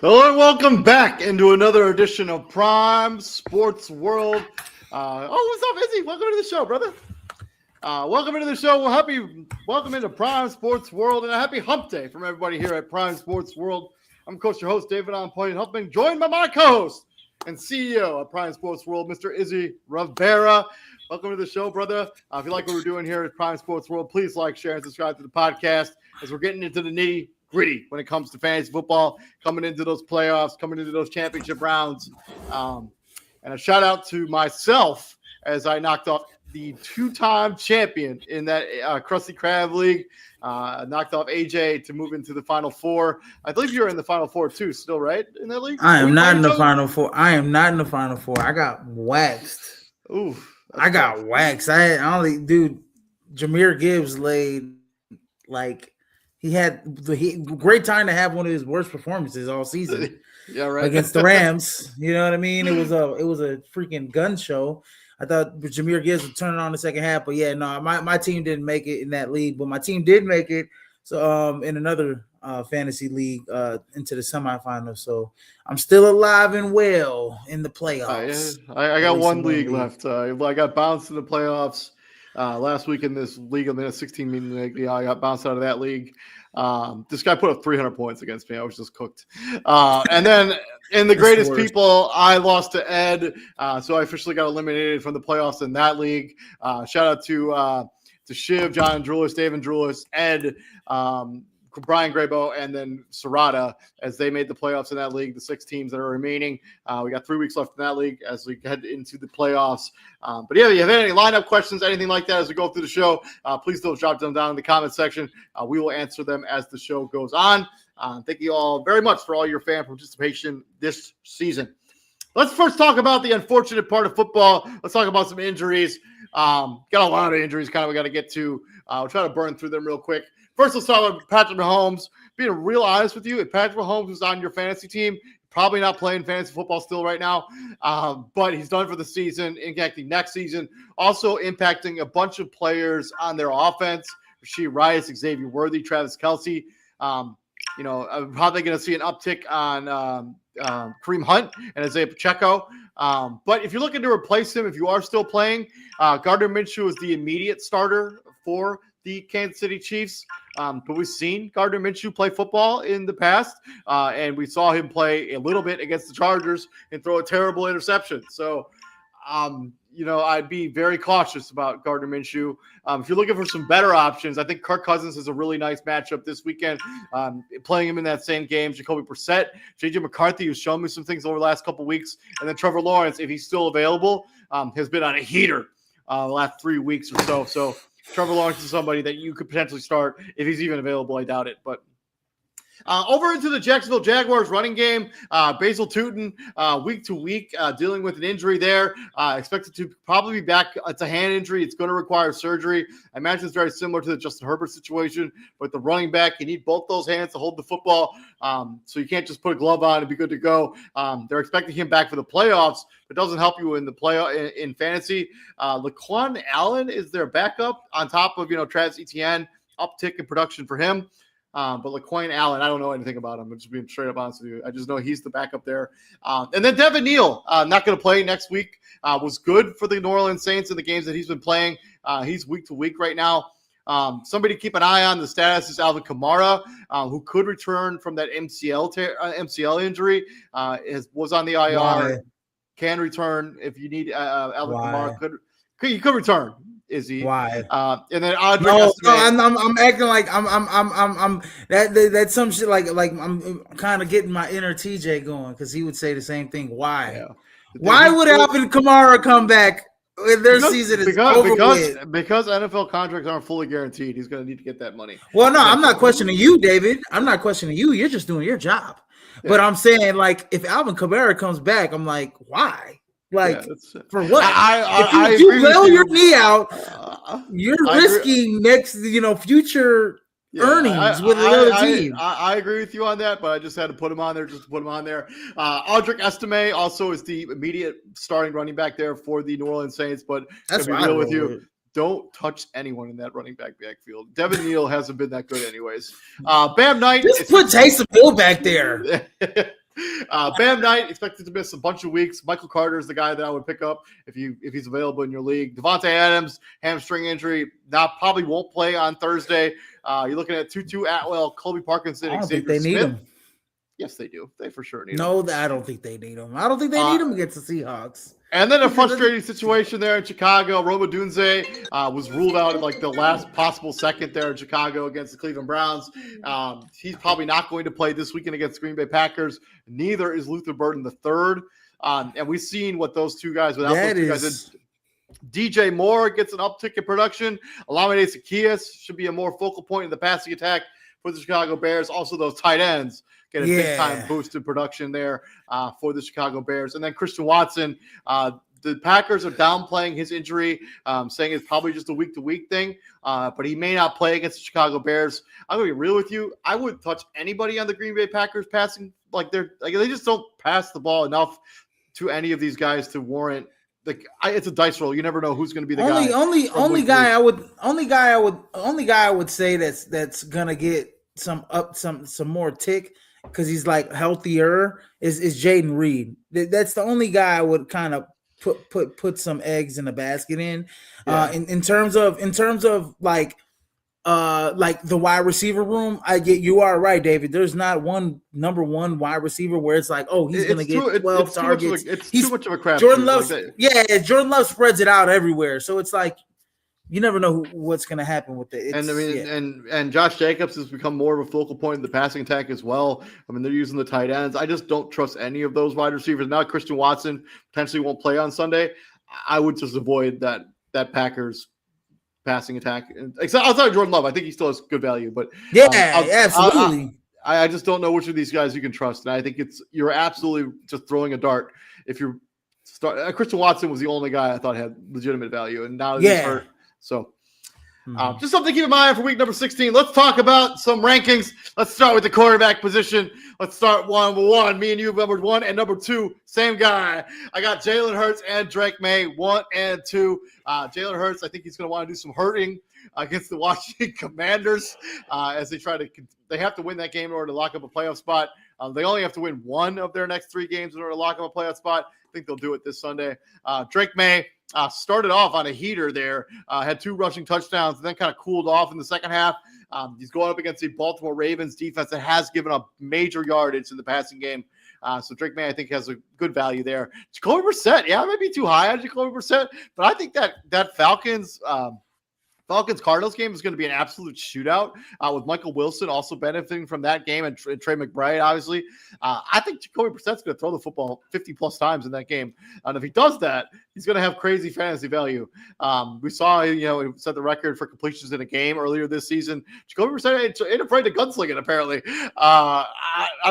Hello and welcome back into another edition of Prime Sports World. What's up, Izzy? Welcome to the show, brother. Welcome into the show. Welcome into Prime Sports World and a happy hump day from everybody here at Prime Sports World. I'm Coach, your host, David On Point Huffman, joined by my co-host and CEO of Prime Sports World, Mr. Izzy Rivera. Welcome to the show, brother. If you like what we're doing here at Prime Sports World, please like, share, and subscribe to the podcast as we're getting into the nitty-gritty when it comes to fantasy football, coming into those playoffs, coming into those championship rounds. And a shout out to myself as I knocked off the two-time champion in that Krusty Krab League. Knocked off AJ to move into the Final Four. I believe you're in the Final Four too, still, right? In that league? I am not in the Final Four. I got waxed. Ooh, I got waxed. Jahmyr Gibbs laid he had great time to have one of his worst performances all season. Yeah, right. Against the Rams. You know what I mean? It was a freaking gun show. I thought Jahmyr Gibbs would turn it on the second half, but yeah, no, my team didn't make it in that league, but my team did make it. So in another fantasy league into the semifinals. So I'm still alive and well in the playoffs. I got one league left. I got bounced in the playoffs last week in this league. I'm in a 16-man league. Yeah, I got bounced out of that league. This guy put up 300 points against me. I was just cooked. And then in the greatest people, I lost to Ed. So I officially got eliminated from the playoffs in that league. Shout out to Shiv, John Drulis, David Drulis, Ed, Brian Graybo, and then Serrata as they made the playoffs in that league, the 6 teams that are remaining. We got 3 weeks left in that league as we head into the playoffs. But yeah, if you have any lineup questions, anything like that as we go through the show, please don't drop them down in the comment section. We will answer them as the show goes on. Thank you all very much for all your fan participation this season. Let's first talk about the unfortunate part of football. Let's talk about some injuries. Got a lot of injuries we got to get to. We'll try to burn through them real quick. First, let's talk about Patrick Mahomes. Being real honest with you, if Patrick Mahomes was on your fantasy team, probably not playing fantasy football still right now, but he's done for the season, impacting next season, also impacting a bunch of players on their offense. Rashee Rice, Xavier Worthy, Travis Kelce. I'm probably going to see an uptick on Kareem Hunt and Isaiah Pacheco. But if you're looking to replace him, if you are still playing, Gardner Minshew is the immediate starter for the Kansas City Chiefs. But we've seen Gardner Minshew play football in the past, and we saw him play a little bit against the Chargers and throw a terrible interception. So, I'd be very cautious about Gardner Minshew. If you're looking for some better options, I think Kirk Cousins is a really nice matchup this weekend. Playing him in that same game, Jacoby Brissett, J.J. McCarthy, who's shown me some things over the last couple weeks, and then Trevor Lawrence, if he's still available, has been on a heater the last 3 weeks or so. So Trevor Lawrence is somebody that you could potentially start if he's even available. I doubt it, but over into the Jacksonville Jaguars running game, Basil Tutin, week to week, dealing with an injury there. Expected to probably be back. It's a hand injury. It's going to require surgery. I imagine it's very similar to the Justin Herbert situation. But the running back, you need both those hands to hold the football. So you can't just put a glove on and be good to go. They're expecting him back for the playoffs. It doesn't help you in the play in fantasy. Laquan Allen is their backup on top of Travis Etienne. Uptick in production for him. But Laquan Allen, I don't know anything about him. I'm just being straight up honest with you. I just know he's the backup there. And then Devin Neal, not going to play next week. Was good for the New Orleans Saints in the games that he's been playing. He's week to week right now. Somebody to keep an eye on the status is Alvin Kamara, who could return from that MCL injury. Was on the IR. Why? Can return if you need. Alvin Kamara could return. Is he? Why? And then I'm acting like I'm that's some shit like I'm kind of getting my inner TJ going because he would say the same thing. Why? Yeah. Why would Alvin Kamara come back when their season is over with. Because NFL contracts aren't fully guaranteed, he's going to need to get that money. Well, no, I'm not questioning you, David. I'm not questioning you. You're just doing your job. Yeah. But I'm saying, like, if Alvin Kamara comes back, I'm like, why? Like, for what? If you bail your knee out, you're risking future earnings with another team. I agree with you on that, but I just had to put him on there just to put him on there. Audric Estime also is the immediate starting running back there for the New Orleans Saints, but that's to be real with you. Don't touch anyone in that running backfield. Devin Neal hasn't been that good anyways. Bam Knight. Just put Taysom Hill back there. Bam Knight expected to miss a bunch of weeks. Michael Carter is the guy that I would pick up if he's available in your league. Devontae Adams, hamstring injury, probably won't play on Thursday. You're looking at Tutu Atwell, Colby Parkinson, I don't think they need him. Yes, they do. They for sure need him. No, I don't think they need him. I don't think they need him against the Seahawks. And then a frustrating situation there in Chicago. Roma Dunze was ruled out in like the last possible second there in Chicago against the Cleveland Browns. He's probably not going to play this weekend against the Green Bay Packers. Neither is Luther Burden III. And we've seen what those two guys without those two guys did. DJ Moore gets an uptick in production. Olamide Zaccheaus should be a more focal point in the passing attack for the Chicago Bears. Also, those tight ends get a big-time boost in production there for the Chicago Bears. And then Christian Watson, the Packers are downplaying his injury, saying it's probably just a week-to-week thing, but he may not play against the Chicago Bears. I'm going to be real with you. I wouldn't touch anybody on the Green Bay Packers passing. They just don't pass the ball enough to any of these guys to warrant. It's a dice roll. You never know who's going to be the guy. Only guy I would say that's gonna get some more tick because he's like healthier is Jaden Reed. That's the only guy I would kind of put some eggs in the basket in. In terms of like the wide receiver room, you are right, David. There's not one number one wide receiver where it's like, oh, he's going to get 12 targets. It's too much of a crap. Jordan Love, Jordan Love spreads it out everywhere. So it's like, you never know what's going to happen with it. And Josh Jacobs has become more of a focal point in the passing attack as well. I mean, they're using the tight ends. I just don't trust any of those wide receivers. Now Christian Watson potentially won't play on Sunday. I would just avoid that Packers passing attack. Except outside of Jordan Love, I think he still has good value. But absolutely. I just don't know which of these guys you can trust, and I think you're absolutely just throwing a dart. If you're Christian Watson was the only guy I thought had legitimate value, and now he's hurt. So just something to keep in mind for week number 16. Let's talk about some rankings. Let's start with the quarterback position. Let's start number one. Me and you, number one, and number two, same guy. I got Jalen Hurts and Drake May, 1 and 2. Jalen Hurts, I think he's going to want to do some hurting against the Washington Commanders as they have to win that game in order to lock up a playoff spot. They only have to win one of their next 3 games in order to lock up a playoff spot. I think they'll do it this Sunday. Drake May started off on a heater there, had 2 rushing touchdowns, and then kind of cooled off in the second half. He's going up against the Baltimore Ravens defense that has given up major yardage in the passing game. So Drake May, I think, has a good value there. Jacoby Brissett, it might be too high on Jacoby Brissett, but I think that Falcons-Cardinals game is going to be an absolute shootout with Michael Wilson also benefiting from that game and Trey McBride, obviously. I think Jacoby Brissett's going to throw the football 50-plus times in that game. And if he does that, he's going to have crazy fantasy value. We saw, he set the record for completions in a game earlier this season. Jacoby Brissett ain't afraid to gunsling it, apparently. I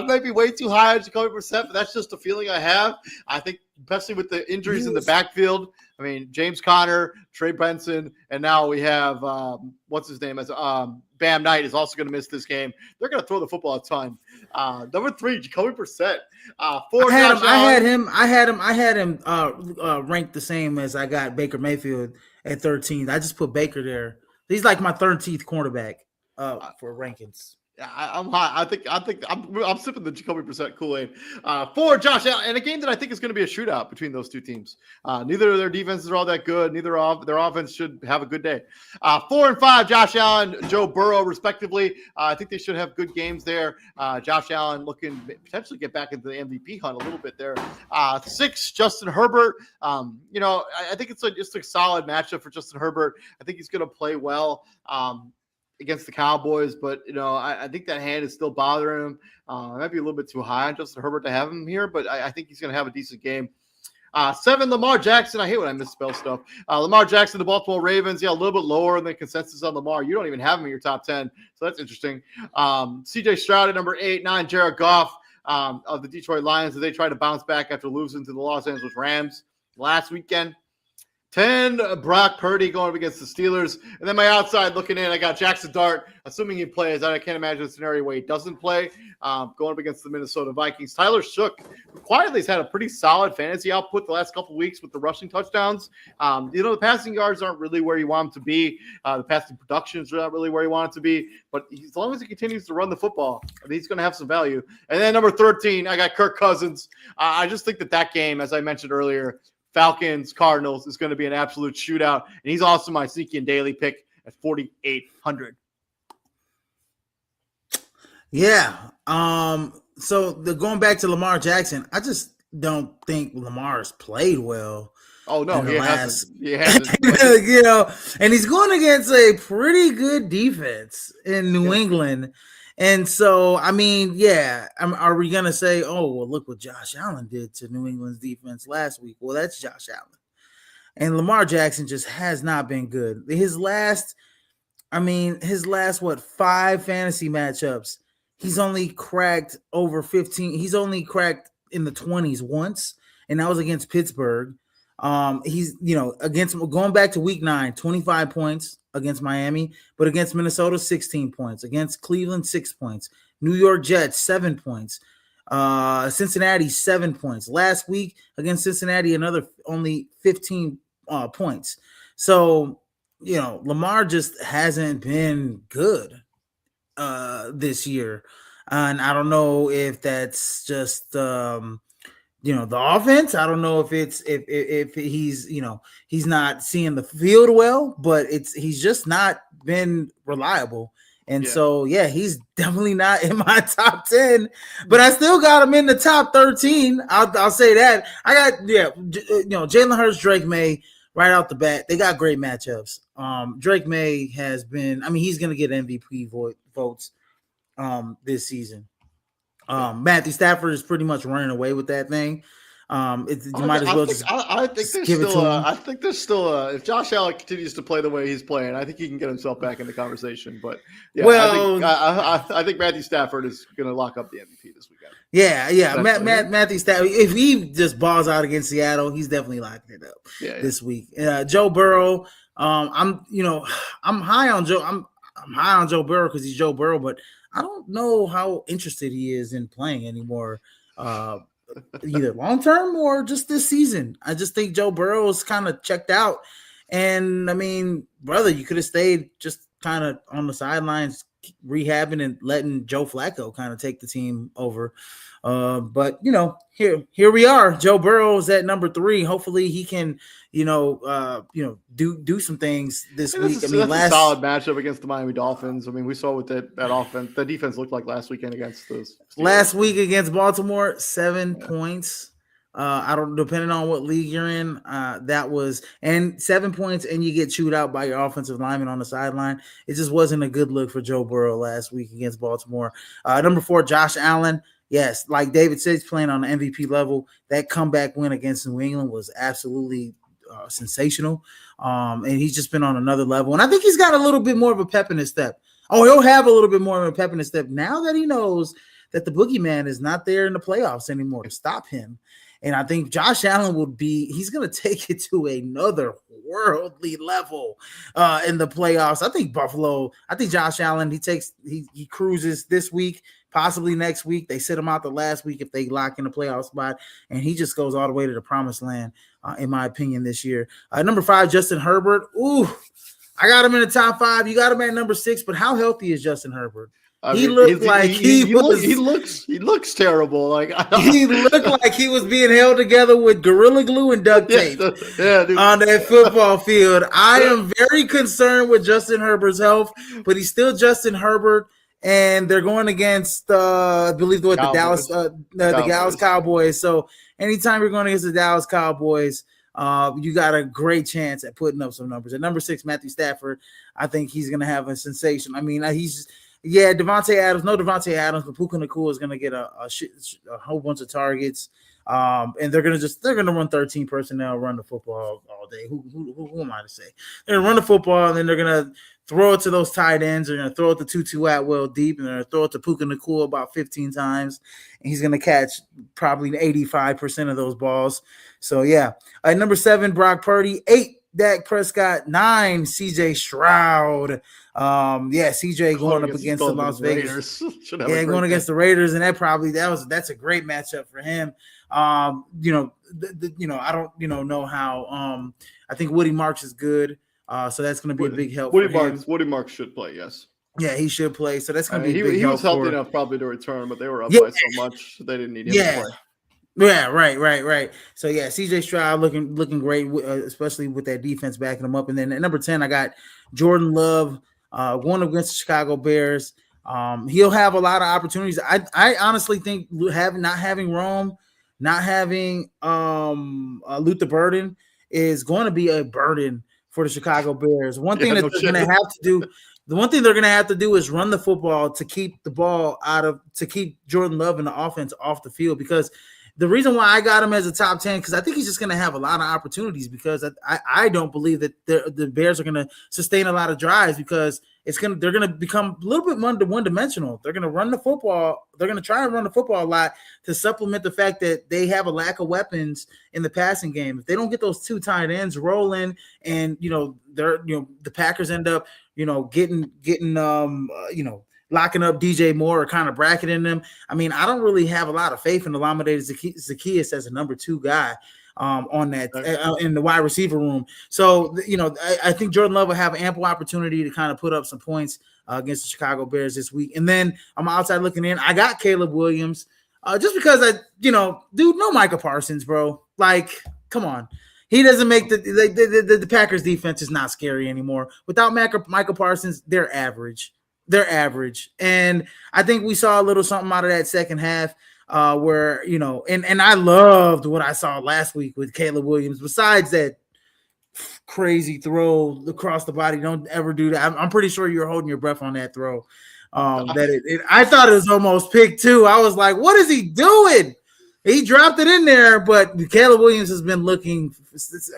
might be way too high on Jacoby Brissett, but that's just a feeling I have. I think, especially with the injuries in the backfield, I mean, James Conner, Trey Benson, and now we have what's his name as Bam Knight is also going to miss this game. They're going to throw the football a ton. Number 3, Jacoby Brissett. 4, I had him ranked the same as I got Baker Mayfield at 13th. I just put Baker there. He's like my 13th cornerback for rankings. I'm high. I think I'm sipping the Jacoby Brissett Kool-Aid. 4, Josh Allen, and a game that I think is going to be a shootout between those two teams. Neither of their defenses are all that good. Neither of their offense should have a good day. 4 and 5, Josh Allen, Joe Burrow, respectively. I think they should have good games there. Josh Allen looking to potentially get back into the MVP hunt a little bit there. 6, Justin Herbert. I think it's just a solid matchup for Justin Herbert. I think he's going to play well against the Cowboys, but I think that hand is still bothering him. It might be a little bit too high on Justin Herbert to have him here, but I think he's going to have a decent game. 7, Lamar Jackson. I hate when I misspell stuff. Lamar Jackson, the Baltimore Ravens. Yeah, a little bit lower than consensus on Lamar. You don't even have him in your top 10, so that's interesting. CJ Stroud at number 8, 9, Jared Goff of the Detroit Lions. As they try to bounce back after losing to the Los Angeles Rams last weekend. 10, Brock Purdy going up against the Steelers. And then my outside looking in, I got Jackson Dart, assuming he plays. I can't imagine a scenario where he doesn't play, going up against the Minnesota Vikings. Tyler Shook, who quietly has had a pretty solid fantasy output the last couple of weeks with the rushing touchdowns. The passing yards aren't really where you want them to be. The passing production is not really where you want it to be. But as long as he continues to run the football, I think he's going to have some value. And then number 13, I got Kirk Cousins. I just think that game, as I mentioned earlier, Falcons, Cardinals is going to be an absolute shootout. And he's also my sneaky and daily pick at 4,800. Yeah. So going back to Lamar Jackson, I just don't think Lamar's played well. Oh, no, he hasn't. And he's going against a pretty good defense in New England. And so, I mean, are we going to say, oh, well, look what Josh Allen did to New England's defense last week? Well, that's Josh Allen. And Lamar Jackson just has not been good. His last 5 fantasy matchups, he's only cracked over 15. He's only cracked in the 20s once, and that was against Pittsburgh. He's, against going back to week 9, 25 points against Miami, but against Minnesota, 16 points, against Cleveland, 6 points, New York Jets, 7 points, Cincinnati, 7 points. Last week against Cincinnati, another only 15 points. So, Lamar just hasn't been good this year. And I don't know if that's just the offense. I don't know if it's if he's he's not seeing the field well, but he's just not been reliable. And so he's definitely not in my top 10, but I still got him in the top 13. I'll say that. I got Jalen Hurts, Drake May right out the bat. They got great matchups. Drake May has been, he's going to get MVP votes this season. Matthew Stafford is pretty much running away with that thing. I think there's still if Josh Allen continues to play the way he's playing, I think he can get himself back in the conversation. But I think Matthew Stafford is going to lock up the MVP this weekend. Matthew Stafford, if he just balls out against Seattle, he's definitely locking it up this week. Joe Burrow, I'm high on Joe. I'm high on Joe Burrow because he's Joe Burrow, but I don't know how interested he is in playing anymore, either long term or just this season. I just think Joe Burrow is kind of checked out. And brother, you could have stayed just kind of on the sidelines, rehabbing and letting Joe Flacco kind of take the team over. But here we are. Joe Burrow's at number 3. Hopefully he can, do some things this week. That's a solid matchup against the Miami Dolphins. We saw what that offense, the defense looked like last weekend against those. Last week against Baltimore, 7 points. Depending on what league you're in, that was, and 7 points, and you get chewed out by your offensive lineman on the sideline. It just wasn't a good look for Joe Burrow last week against Baltimore. Number 4, Josh Allen. Yes, like David said, he's playing on the MVP level. That comeback win against New England was absolutely sensational. And he's just been on another level. And I think he's got a little bit more of a pep in his step. Oh, he'll have a little bit more of a pep in his step now that he knows that the boogeyman is not there in the playoffs anymore to stop him. And I think Josh Allen he's going to take it to another worldly level in the playoffs. I think Josh Allen, he cruises this week, possibly next week. They sit him out the last week if they lock in the playoff spot, and he just goes all the way to the promised land, in my opinion, this year. Number 5, Justin Herbert. Ooh, I got him in the top 5. You got him at number 6, but how healthy is Justin Herbert? He looks terrible. He looked like he was being held together with Gorilla Glue and duct tape on that football field. I am very concerned with Justin Herbert's health, but he's still Justin Herbert, and they're going against I believe the Dallas Cowboys. So anytime you're going against the Dallas Cowboys, you got a great chance at putting up some numbers. At number 6, Matthew Stafford, I think he's going to have a sensation. Devontae Adams, but Puka Nacua is going to get a whole bunch of targets. And they're gonna run 13 personnel, run the football all day. Who am I to say? They're gonna run the football, and then they're gonna throw it to those tight ends. They're gonna throw it to Tutu Atwell deep, and they're gonna throw it to Puka Nacua about 15 times, and he's gonna catch probably 85% of those balls. So yeah, number 7, Brock Purdy. 8, Dak Prescott. 9, CJ Stroud. CJ going up against the Las Vegas. Going against the Raiders, and that's a great matchup for him. I don't know how. I think Woody Marks is good, so that's going to be a big help. Woody Marks should play, yes. Yeah, he should play. So that's going to be a big help. He was healthy enough probably to return, but they were up by so much they didn't need him to play. Yeah, right. So yeah, CJ Stroud looking great, especially with that defense backing him up. And then at number 10, I got Jordan Love going against the Chicago Bears. He'll have a lot of opportunities. I honestly think not having Rome, not having Luther Burden is going to be a burden for the Chicago Bears. One thing they're going to have to do is run the football to keep Jordan Love and the offense off the field, because the reason why I got him as a top 10, because I think he's just going to have a lot of opportunities, because I don't believe that the Bears are going to sustain a lot of drives, because they're going to become a little bit one-dimensional. They're going to run the football. They're going to try and run the football a lot to supplement the fact that they have a lack of weapons in the passing game. If they don't get those 2 tight ends rolling, and the Packers end up getting locking up DJ Moore or kind of bracketing them. I mean, I don't really have a lot of faith in Olamide Zaccheaus as a number 2 guy on that in the wide receiver room. So, I think Jordan Love will have ample opportunity to kind of put up some points against the Chicago Bears this week. And then I'm outside looking in. I got Caleb Williams just because no Micah Parsons, bro. Like, come on. He doesn't make the Packers defense is not scary anymore. Without Micah Parsons, they're average. And I think we saw a little something out of that second half where, and I loved what I saw last week with Caleb Williams. Besides that crazy throw across the body, don't ever do that. I'm pretty sure you're holding your breath on that throw. I thought it was almost pick 2. I was like, what is he doing? He dropped it in there, but Caleb Williams has been looking,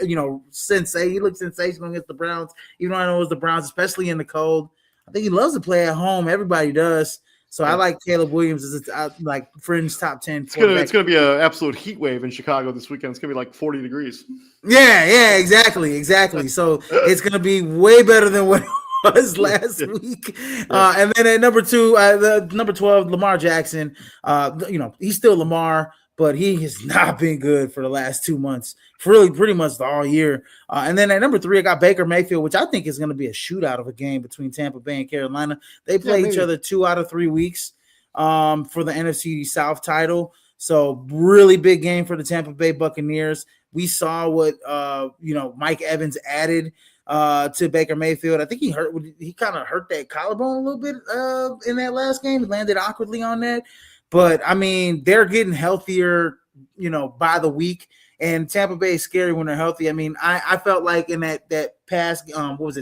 he looked sensational against the Browns, even though I know it was the Browns, especially in the cold. I think he loves to play at home. Everybody does. So I like Caleb Williams as like fringe top 10. It's gonna be an absolute heat wave in Chicago this weekend. It's gonna be like 40 degrees. Yeah, exactly. So it's gonna be way better than what it was last week. And then at number 2, number 12, Lamar Jackson. He's still Lamar, but he has not been good for the last 2 months, really pretty much all year. And then at number 3, I got Baker Mayfield, which I think is going to be a shootout of a game between Tampa Bay and Carolina. They play each other 2 out of 3 weeks for the NFC South title. So really big game for the Tampa Bay Buccaneers. We saw what Mike Evans added to Baker Mayfield. I think he kind of hurt that collarbone a little bit in that last game. He landed awkwardly on that. But, I mean, they're getting healthier, by the week. And Tampa Bay is scary when they're healthy. I mean, I felt like in that past,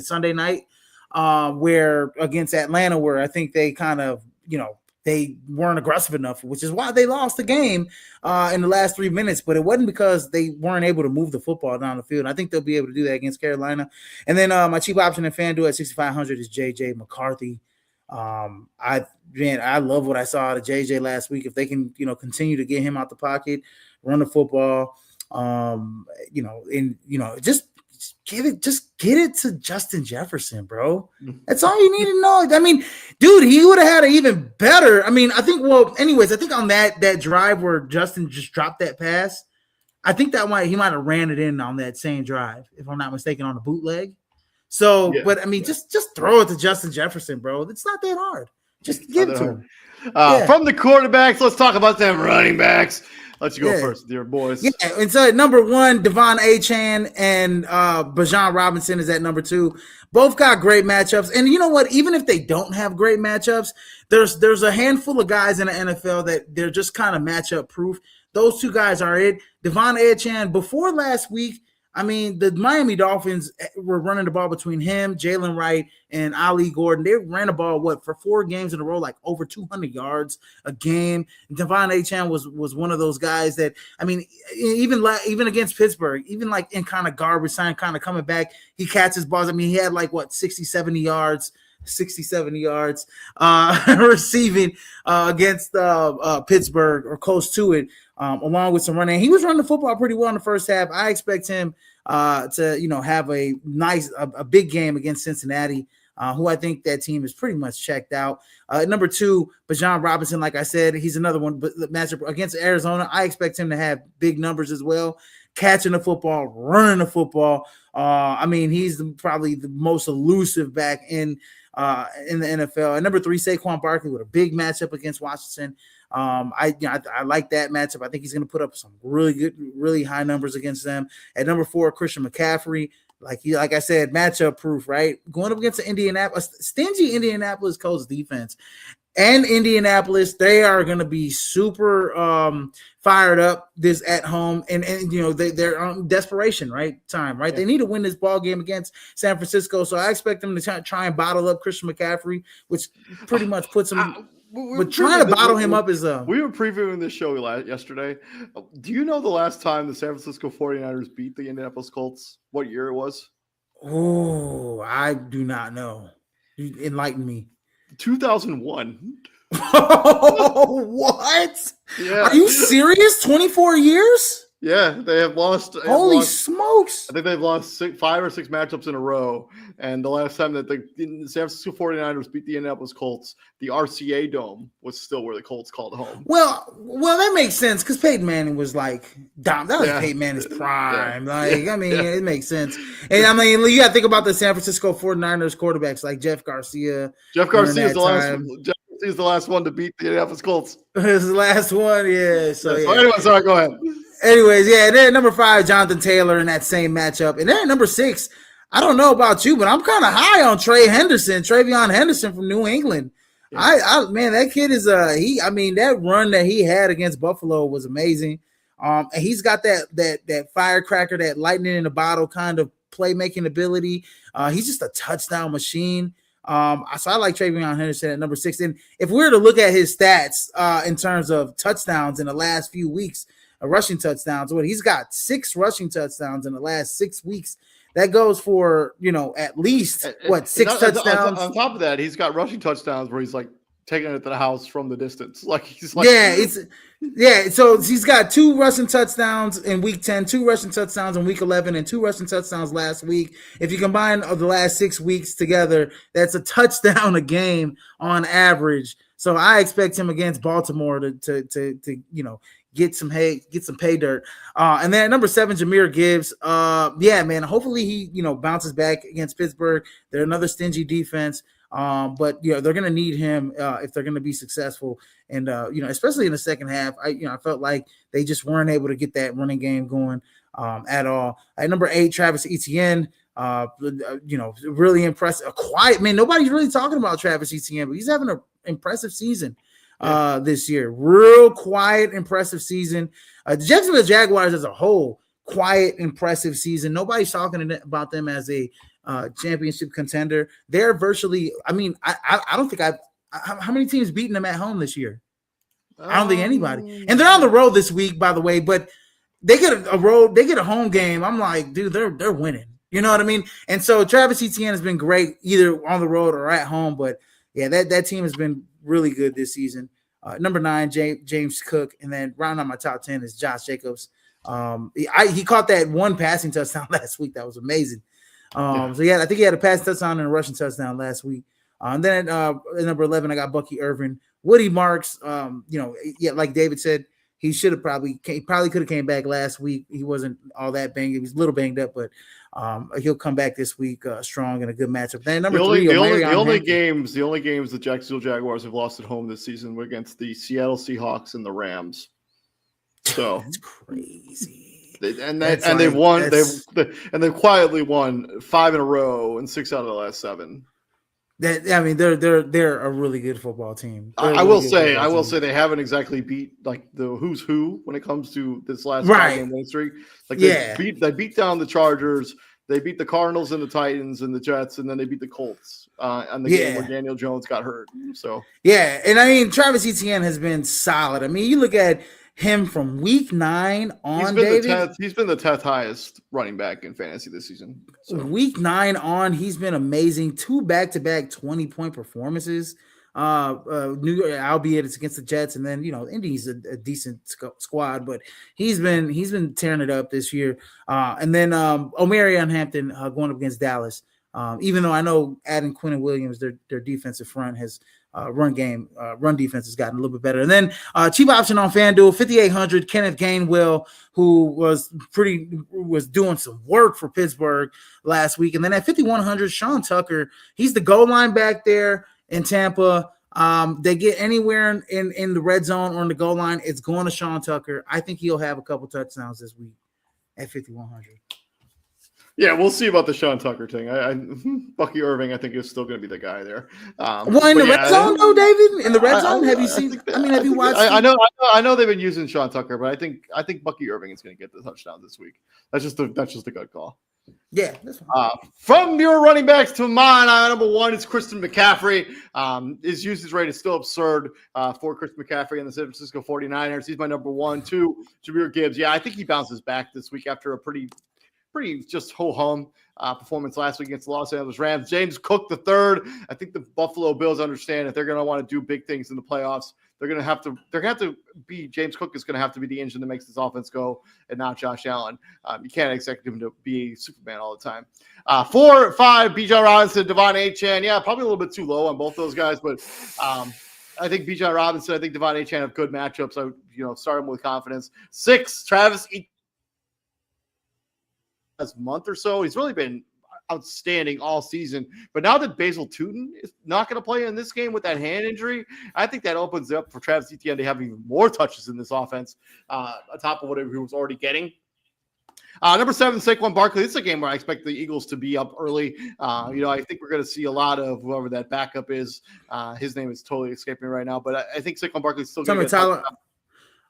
Sunday night, where against Atlanta, where I think they kind of, they weren't aggressive enough, which is why they lost the game in the last 3 minutes. But it wasn't because they weren't able to move the football down the field. I think they'll be able to do that against Carolina. And then my cheap option in FanDuel at 6,500 is J.J. McCarthy. I love what I saw out of JJ last week. If they can, continue to get him out the pocket, run the football, just get it to Justin Jefferson, bro. That's all you need to know. I mean, dude, he would have had an even better. I mean, I think on that drive where Justin just dropped that pass, I think he might have ran it in on that same drive, if I'm not mistaken, on a bootleg. So, yeah. But I mean, just throw it to Justin Jefferson, bro. It's not that hard. Just give it to him. From the quarterbacks, let's talk about them running backs. Let you go first, dear boys. Yeah, and so at number 1, Devon Achane and Bijan Robinson is at number 2. Both got great matchups. And you know what? Even if they don't have great matchups, there's a handful of guys in the NFL that they're just kind of matchup proof. Those 2 guys are it. Devon Achane, before last week, I mean, the Miami Dolphins were running the ball between him, Jalen Wright, and Ali Gordon. They ran the ball for 4 games in a row, like over 200 yards a game. And Devon Achane was one of those guys that, I mean, even against Pittsburgh, even like in kind of garbage time, kind of coming back, he catches balls. I mean, he had like 60, 70 yards receiving against Pittsburgh or close to it, along with some running. He was running the football pretty well in the first half. I expect him to have a nice a big game against Cincinnati, who I think that team is pretty much checked out. Number 2, Bijan Robinson, like I said, he's another one. But the matchup against Arizona, I expect him to have big numbers as well, catching the football, running the football. I mean, he's probably the most elusive back in the NFL. And number 3, Saquon Barkley with a big matchup against Washington. I like that matchup. I think he's going to put up some really good, really high numbers against them. At number 4, Christian McCaffrey, like I said, matchup proof, right? Going up against the Indianapolis, stingy Indianapolis Colts defense. And Indianapolis, they are going to be super fired up this at home, and they're on desperation, right? Yeah. They need to win this ball game against San Francisco, so I expect them to try and bottle up Christian McCaffrey, which pretty much puts him. But trying to bottle him up is we were previewing this show yesterday. Do you know the last time the San Francisco 49ers beat the Indianapolis Colts? What year it was? Oh, I do not know. Enlighten me. 2001. What? Yeah. Are you serious? 24 years? Yeah, they have lost. Holy smokes. I think they've lost 5 or 6 matchups in a row. And the last time that the San Francisco 49ers beat the Indianapolis Colts, the RCA Dome was still where the Colts called home. Well, that makes sense because Peyton Manning was like, that was Peyton Manning's prime. I mean, it makes sense. And I mean, you got to think about the San Francisco 49ers quarterbacks like Jeff Garcia. Jeff Garcia is the last one. He's the last one to beat the Indianapolis Colts. His last one, yeah. So anyway, sorry, go ahead. Anyways, yeah, and then at number 5, Jonathan Taylor in that same matchup. And then at number 6, I don't know about you, but I'm kind of high on Travion Henderson from New England. Yeah. Man, that kid is that run that he had against Buffalo was amazing. And he's got that firecracker, that lightning in a bottle kind of playmaking ability. He's just a touchdown machine. So I like Travion Henderson at number 6. And if we were to look at his stats in terms of touchdowns in the last few weeks, rushing touchdowns, he's got 6 rushing touchdowns in the last 6 weeks. That goes for, at least 6 touchdowns. On top of that, he's got rushing touchdowns where he's like taking it to the house from the distance. So he's got 2 rushing touchdowns in week 10, 2 rushing touchdowns in week 11, and 2 rushing touchdowns last week. If you combine the last 6 weeks together, that's a touchdown a game on average. So I expect him against Baltimore to get some pay dirt. And then at number 7, Jahmyr Gibbs. Man, hopefully he, bounces back against Pittsburgh. They're another stingy defense. But they're going to need him if they're going to be successful. And, especially in the second half, I felt like they just weren't able to get that running game going at all. At number 8, Travis Etienne. Really impressive. A quiet man. Nobody's really talking about Travis Etienne, but he's having an impressive season this year. Real quiet, impressive season. The Jacksonville Jaguars as a whole, quiet, impressive season. Nobody's talking about them as a championship contender. They're virtually, I don't think how many teams beaten them at home this year? I don't think anybody. And they're on the road this week, by the way, but they get a home game. I'm like, dude, they're winning. You know what I mean? And so Travis Etienne has been great either on the road or at home, but yeah, that team has been really good this season. Number 9, James Cook, and then round out my top 10 is Josh Jacobs. He caught that 1 passing touchdown last week. That was amazing. I think he had a passing touchdown and a rushing touchdown last week. And then at number 11, I got Bucky Irvin. Woody Marks, like David said, he probably could have came back last week. He wasn't all that banged. He was a little banged up, but he'll come back this week strong in a good matchup. Then number 3, the only games the Jacksonville Jaguars have lost at home this season were against the Seattle Seahawks and the Rams. So that's crazy. They've quietly won 5 in a row and 6 out of the last 7. They're a really good football team. I will say they haven't exactly beat like the who's who when it comes to this last 5-game win streak. Like they beat down the Chargers, they beat the Cardinals and the Titans and the Jets, and then they beat the Colts on the game where Daniel Jones got hurt. So and I mean Travis Etienne has been solid. I mean, you look at him from week 9 on. He's been the 10th highest running back in fantasy this season. So. Week 9 on, he's been amazing. 2 back-to-back 20-point performances. New York, albeit it's against the Jets, and then Indy's a decent squad, but he's been tearing it up this year. And then Omarion Hampton going up against Dallas. Even though I know adding Quentin Williams, their defensive front has run defense has gotten a little bit better. And then cheap option on FanDuel, 5,800, Kenneth Gainwell, who was doing some work for Pittsburgh last week. And then at 5,100, Sean Tucker, he's the goal line back there in Tampa. They get anywhere in the red zone or in the goal line, it's going to Sean Tucker. I think he'll have a couple touchdowns this week at 5,100. Yeah, we'll see about the Sean Tucker thing. Bucky Irving, I think, is still going to be the guy there. In the red zone, though, David. In the red zone, have you seen? Have you watched? I know they've been using Sean Tucker, but I think Bucky Irving is going to get the touchdown this week. That's just a good call. Yeah, that's fine. From your running backs to mine, number 1 is Christian McCaffrey. His usage rate is still absurd for Christian McCaffrey in the San Francisco 49ers. He's my number 1. 2, Jahmyr Gibbs. Yeah, I think he bounces back this week after a pretty just ho-hum performance last week against the Los Angeles Rams. James Cook the third. I think the Buffalo Bills understand if they're going to want to do big things in the playoffs, they're going to have to be James Cook is going to have to be the engine that makes this offense go and not Josh Allen. You can't expect him to be Superman all the time. 4, 5, Bijan Robinson, Devon Achane. Yeah, probably a little bit too low on both those guys, but I think Bijan Robinson, I think Devon Achane have good matchups. I start them with confidence. 6, Travis month or so. He's really been outstanding all season. But now that Basil Tootin is not going to play in this game with that hand injury, I think that opens up for Travis Etienne to have even more touches in this offense on top of whatever he was already getting. Number 7, Saquon Barkley. This is a game where I expect the Eagles to be up early. I think we're going to see a lot of whoever that backup is. His name is totally escaping me right now, but I think Saquon Barkley is still going to get Tyler.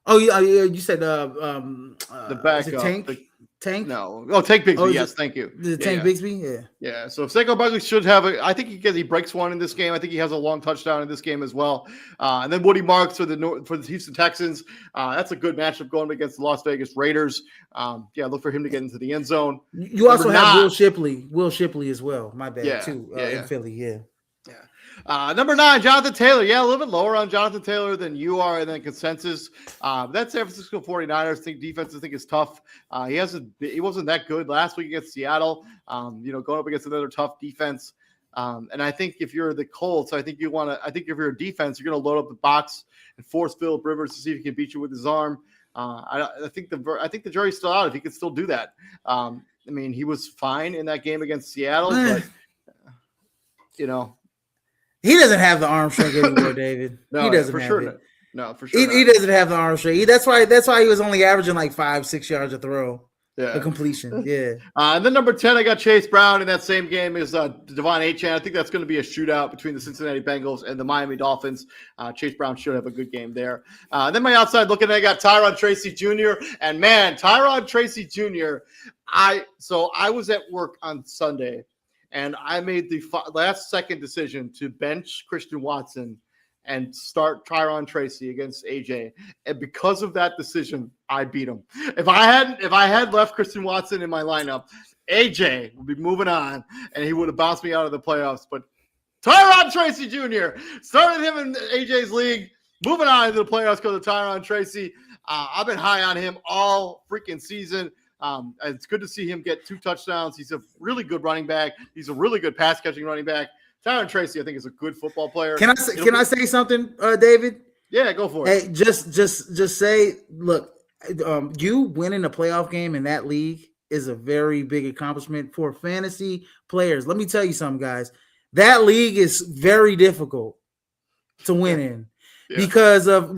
Oh, yeah, you said the backup. Tank? No. Oh, Tank Bigsby. Yes, thank you. Tank Bigsby? Yeah. Yeah. So Saquon Barkley should have I think he breaks one in this game. I think he has a long touchdown in this game as well. And then Woody Marks for the Houston Texans. That's a good matchup going against the Las Vegas Raiders. Look for him to get into the end zone. You also have Will Shipley as well. My bad too. In Philly. Yeah. Number 9, Jonathan Taylor. Yeah, a little bit lower on Jonathan Taylor than you are, and then consensus. That San Francisco 49ers defense is tough. He wasn't that good last week against Seattle. Going up against another tough defense. And I think if you're the Colts, I think if you're a defense, you're going to load up the box and force Phillip Rivers to see if he can beat you with his arm. I think the jury's still out if he can still do that. He was fine in that game against Seattle, but he doesn't have the arm strength anymore, David. No, he doesn't for have sure. it. No, for sure. He doesn't have the arm strength. That's why he was only averaging like 5-6 yards a throw. Yeah. A completion. Yeah. And then number 10, I got Chase Brown in that same game as Devon Achane. I think that's going to be a shootout between the Cincinnati Bengals and the Miami Dolphins. Chase Brown should have a good game there. Then my outside looking, I got Tyrod Tracy Jr. And man, Tyrod Tracy Jr. I was at work on Sunday, and I made the last second decision to bench Christian Watson and start Tyrod Tracy against AJ. And because of that decision, I beat him. If I had left Christian Watson in my lineup, AJ would be moving on, and he would have bounced me out of the playoffs. But Tyrod Tracy Jr. started him in AJ's league, moving on into the playoffs because of Tyrod Tracy. I've been high on him all freaking season. It's good to see him get 2 touchdowns. He's a really good running back. He's a really good pass catching running back. Tyrod Tracy, I think, is a good football player. Can I say something, David? Yeah, go for it. Hey, just say, look, you winning a playoff game in that league is a very big accomplishment for fantasy players. Let me tell you something, guys. That league is very difficult to win in because of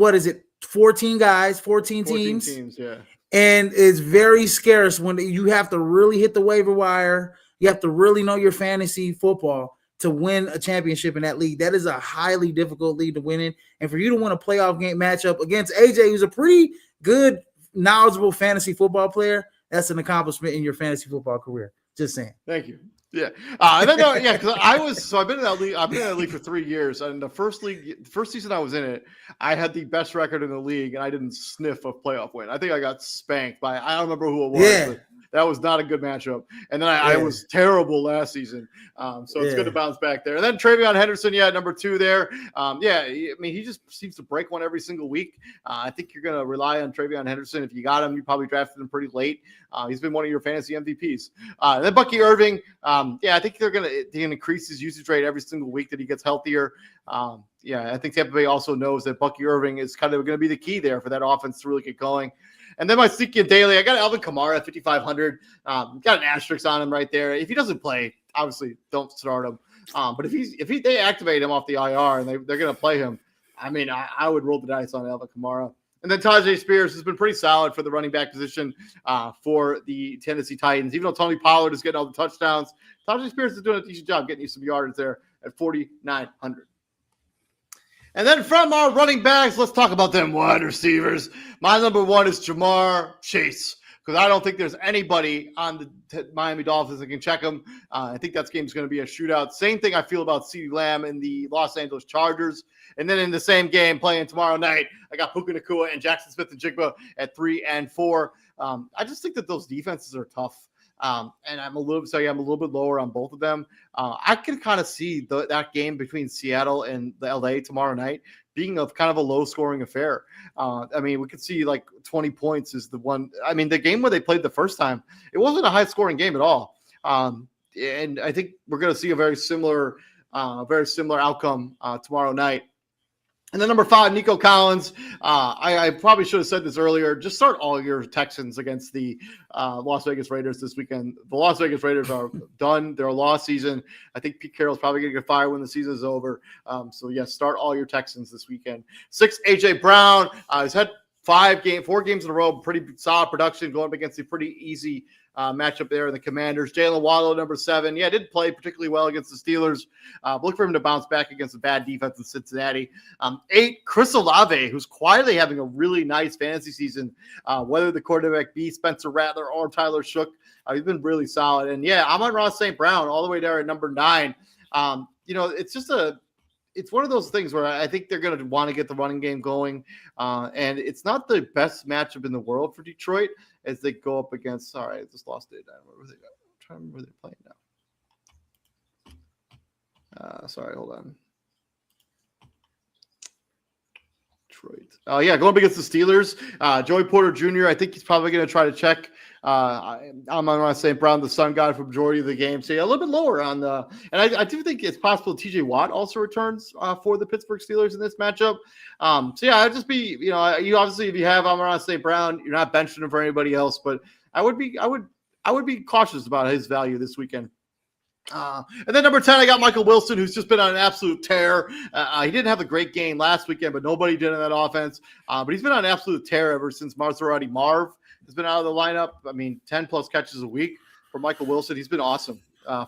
14 guys, 14 teams. 14 teams, yeah. And it's very scarce when you have to really hit the waiver wire. You have to really know your fantasy football to win a championship in that league. That is a highly difficult league to win in. And for you to win a playoff game matchup against AJ, who's a pretty good, knowledgeable fantasy football player, that's an accomplishment in your fantasy football career. Just saying. Thank you. Yeah. And then, because I've been in that league. I've been in that league for 3 years. And the first season I was in it, I had the best record in the league, and I didn't sniff a playoff win. I think I got spanked by, I don't remember who it was. Yeah. But that was not a good matchup. And then I was terrible last season. So it's good to bounce back there. And then Travion Henderson, number 2 there. I mean, he just seems to break one every single week. I think you're going to rely on Travion Henderson. If you got him, you probably drafted him pretty late. He's been one of your fantasy MVPs. And then Bucky Irving. I think they're going to increase his usage rate every single week that he gets healthier. I think Tampa Bay also knows that Bucky Irving is kind of going to be the key there for that offense to really get going. And then my sneaky and daily, I got Alvin Kamara at 5,500. Got an asterisk on him right there. If he doesn't play, obviously don't start him. But if they activate him off the IR and they're going to play him, I mean, I would roll the dice on Alvin Kamara. And then Tajay Spears has been pretty solid for the running back position for the Tennessee Titans. Even though Tony Pollard is getting all the touchdowns, Tajay Spears is doing a decent job getting you some yardage there at 4,900. And then from our running backs, let's talk about them wide receivers. My number 1 is Jamar Chase, because I don't think there's anybody on the Miami Dolphins that can check him. I think that game's going to be a shootout. Same thing I feel about CeeDee Lamb and the Los Angeles Chargers. And then in the same game playing tomorrow night, I got Puka Nacua and Jackson Smith-Njigba at 3 and 4. I just think that those defenses are tough. And I'm a little bit lower on both of them. I can kind of see that game between Seattle and the LA tomorrow night being of kind of a low scoring affair. I mean, we could see like 20 points is the one. I mean, the game where they played the first time, it wasn't a high scoring game at all. And I think we're going to see a very similar outcome tomorrow night. And then number 5, Nico Collins. I probably should have said this earlier. Just start all your Texans against the Las Vegas Raiders this weekend. The Las Vegas Raiders are done. They're a lost season. I think Pete Carroll's probably going to get fired when the season is over. Start all your Texans this weekend. 6, A.J. Brown. He's had 4 games in a row, pretty solid production going up against a pretty easy matchup there in the Commanders. Jalen Waddle, number 7. Didn't play particularly well against the Steelers. Look for him to bounce back against a bad defense in Cincinnati. 8, Chris Olave, who's quietly having a really nice fantasy season. Whether the quarterback be Spencer Rattler or Tyler Shook, he's been really solid. And Amon-Ra St. Brown all the way there at number 9. It's one of those things where I think they're going to want to get the running game going. And it's not the best matchup in the world for Detroit as they go up against, sorry, I just lost it. I'm trying to remember where they're playing now. Sorry, hold on. Detroit. Going up against the Steelers. Joey Porter Jr., I think he's probably going to try to check Amon-Ra St. Brown, the Sun God, for majority of the game. So a little bit lower on the – and I do think it's possible TJ Watt also returns for the Pittsburgh Steelers in this matchup. I'd just be – you obviously if you have Amon-Ra St. Brown, you're not benching him for anybody else. But I would be cautious about his value this weekend. And then number 10, I got Michael Wilson, who's just been on an absolute tear. He didn't have a great game last weekend, but nobody did in that offense. But he's been on an absolute tear ever since Maserati Marv has been out of the lineup. I mean, 10-plus catches a week for Michael Wilson. He's been awesome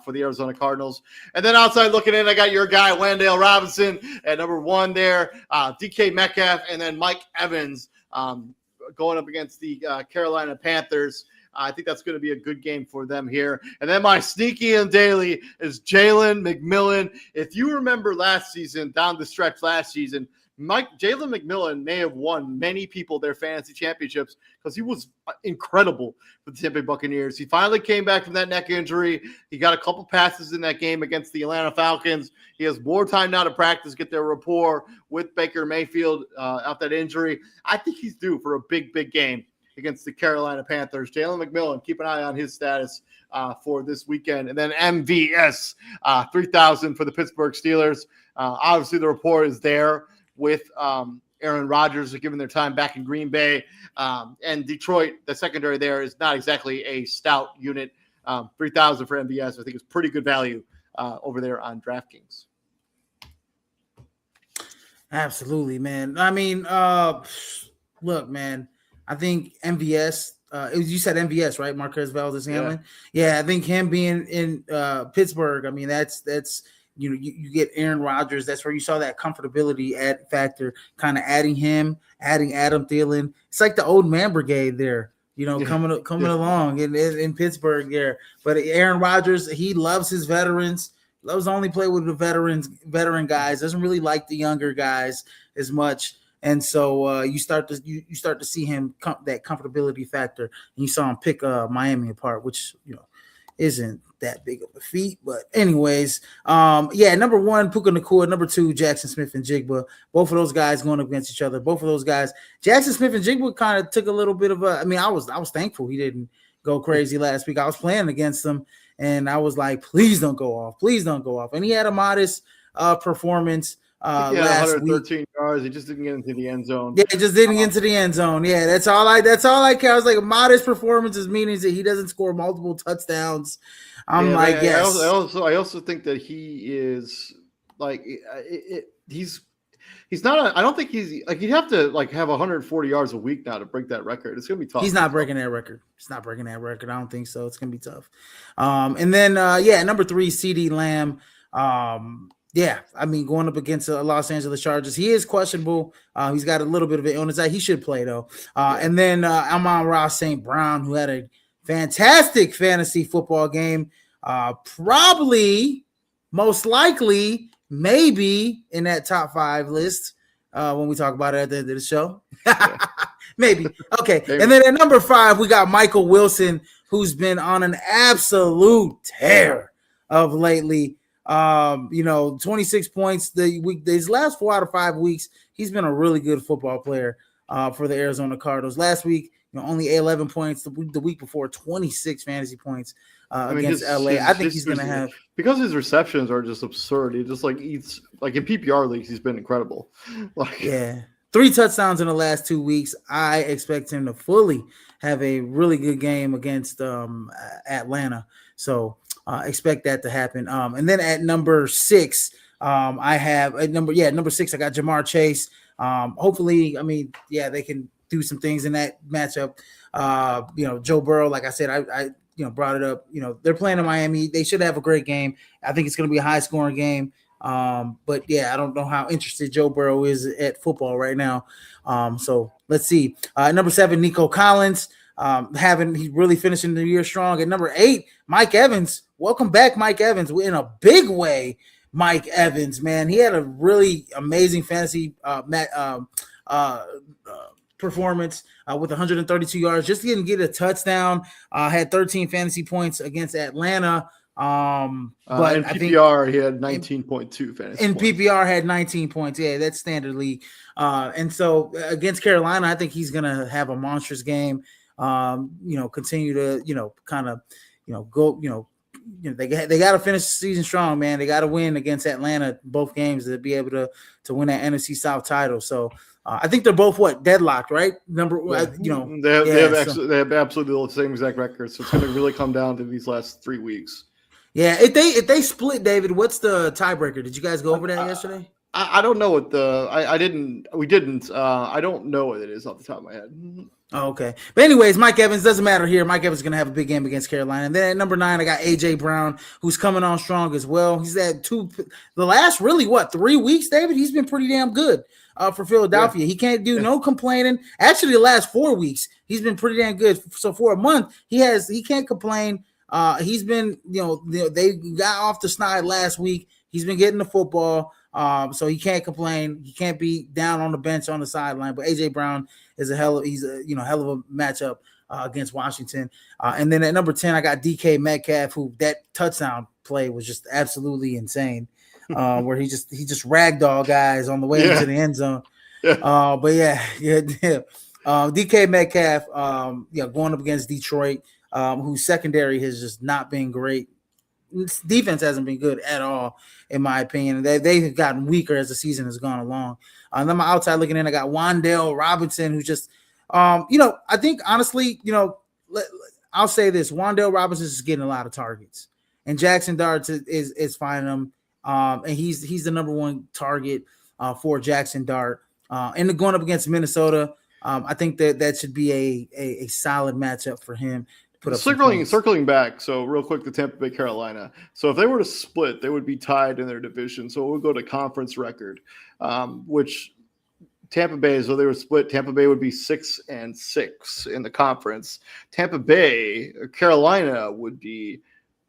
for the Arizona Cardinals. And then outside looking in, I got your guy, Wan'Dale Robinson, at number 1 there. DK Metcalf, and then Mike Evans going up against the Carolina Panthers. I think that's going to be a good game for them here. And then my sneaky and daily is Jalen McMillan. If you remember last season, down the stretch last season, Jalen McMillan may have won many people their fantasy championships because he was incredible for the Tampa Bay Buccaneers. He finally came back from that neck injury. He got a couple passes in that game against the Atlanta Falcons. He has more time now to practice, get their rapport with Baker Mayfield out that injury. I think he's due for a big, big game against the Carolina Panthers. Jalen McMillan, keep an eye on his status for this weekend. And then MVS, 3,000 for the Pittsburgh Steelers. Obviously, the report is there with Aaron Rodgers given their time back in Green Bay. And Detroit, the secondary there is not exactly a stout unit. 3,000 for MVS, I think is pretty good value over there on DraftKings. Absolutely, man. I mean, look, man, I think MVS, you said MVS, right? Marquez Valdez-Scantling. Yeah, I think him being in Pittsburgh, I mean, that's you get Aaron Rodgers. That's where you saw that comfortability factor, kind of adding Adam Thielen. It's like the old man brigade there, coming along in Pittsburgh there. But Aaron Rodgers, he loves his veterans. Loves to only play with the veteran guys. Doesn't really like the younger guys as much. And so you start to see him that comfortability factor. And you saw him pick Miami apart, which isn't that big of a feat. But anyways, number 1, Puka Nacua. Number 2, Jackson Smith and Jigba. Both of those guys going up against each other. Both of those guys, Jackson Smith and Jigba kind of took a little bit of I was thankful he didn't go crazy last week. I was playing against them, and I was like, please don't go off. Please don't go off. And he had a modest performance last 113 week. yards. He just didn't get into the end zone. Yeah, just didn't get into the end zone. Yeah, that's all I care. I was like, a modest performance is meaning that he doesn't score multiple touchdowns. Yes. I also think that he is like he's not. I don't think he's like, he'd have to like have 140 yards a week now to break that record. It's gonna be tough. He's not breaking that record. I don't think so. It's gonna be tough. And then number 3, CeeDee Lamb. Going up against the Los Angeles Chargers, he is questionable. He's got a little bit of it on his side. He should play though. And then Amon-Ra St. Brown, who had a fantastic fantasy football game. Probably, most likely, maybe in that top 5 list when we talk about it at the end of the show. Maybe. Okay. Maybe. And then at number 5, we got Michael Wilson, who's been on an absolute tear of lately. 26 points these last 4 out of 5 weeks. He's been a really good football player for the Arizona Cardinals. Last week, only 11 points. The week before, 26 fantasy points against LA. I think he's going to have, because his receptions are just absurd. He just like eats, like in PPR leagues, he's been incredible. 3 touchdowns in the last 2 weeks. I expect him to fully have a really good game against Atlanta. So expect that to happen. And then at number 6, I have number 6. I got Jamar Chase. Hopefully, they can do some things in that matchup. Joe Burrow, like I said, I brought it up. They're playing in Miami. They should have a great game. I think it's going to be a high scoring game. But I don't know how interested Joe Burrow is at football right now. So let's see. Number 7, Nico Collins. He's really finishing the year strong. At number 8, Mike Evans. Welcome back, Mike Evans, in a big way. Mike Evans, man, he had a really amazing fantasy performance with 132 yards. Just didn't get a touchdown. Had 13 fantasy points against Atlanta. But in PPR, he had 19.2 fantasy. In PPR, had 19 points. Yeah, that's standard league. And so against Carolina, I think he's gonna have a monstrous game. Continue to go. They got to finish the season strong, man. They got to win against Atlanta both games to be able to win that NFC South title. So I think they're both deadlocked, right? They have absolutely the same exact records. So it's going to really come down to these last 3 weeks. Yeah, if they split, David, what's the tiebreaker? Did you guys go over that yesterday? I don't know what I didn't. We didn't. I don't know what it is off the top of my head. Oh, okay. But anyways, Mike Evans, doesn't matter here. Mike Evans is going to have a big game against Carolina. And then at number 9, I got A.J. Brown, who's coming on strong as well. He's had the last 3 weeks, David, he's been pretty damn good for Philadelphia. Yeah. He can't do no complaining. Actually, the last 4 weeks, he's been pretty damn good. So for a month, he can't complain. He's been, they got off the snide last week. He's been getting the football. So he can't complain. He can't be down on the bench on the sideline. But A.J. Brown is hell of a matchup against Washington. And then at number 10, I got DK Metcalf, who that touchdown play was just absolutely insane. Where he just ragdoll guys on the way into the end zone. DK Metcalf, going up against Detroit, whose secondary has just not been great. Defense hasn't been good at all, in my opinion. They've gotten weaker as the season has gone along. And then my outside looking in, I got Wan'Dale Robinson, who's just, I think honestly, I'll say this: Wan'Dale Robinson is getting a lot of targets, and Jackson Dart is finding them, and he's the number 1 target for Jackson Dart. And going up against Minnesota, I think that should be a solid matchup for him. put up some points. Circling back, so real quick, the Tampa Bay Carolina. So if they were to split, they would be tied in their division. So it would go to conference record, which Tampa Bay, so they were split. Tampa Bay would be 6-6 in the conference. Carolina would be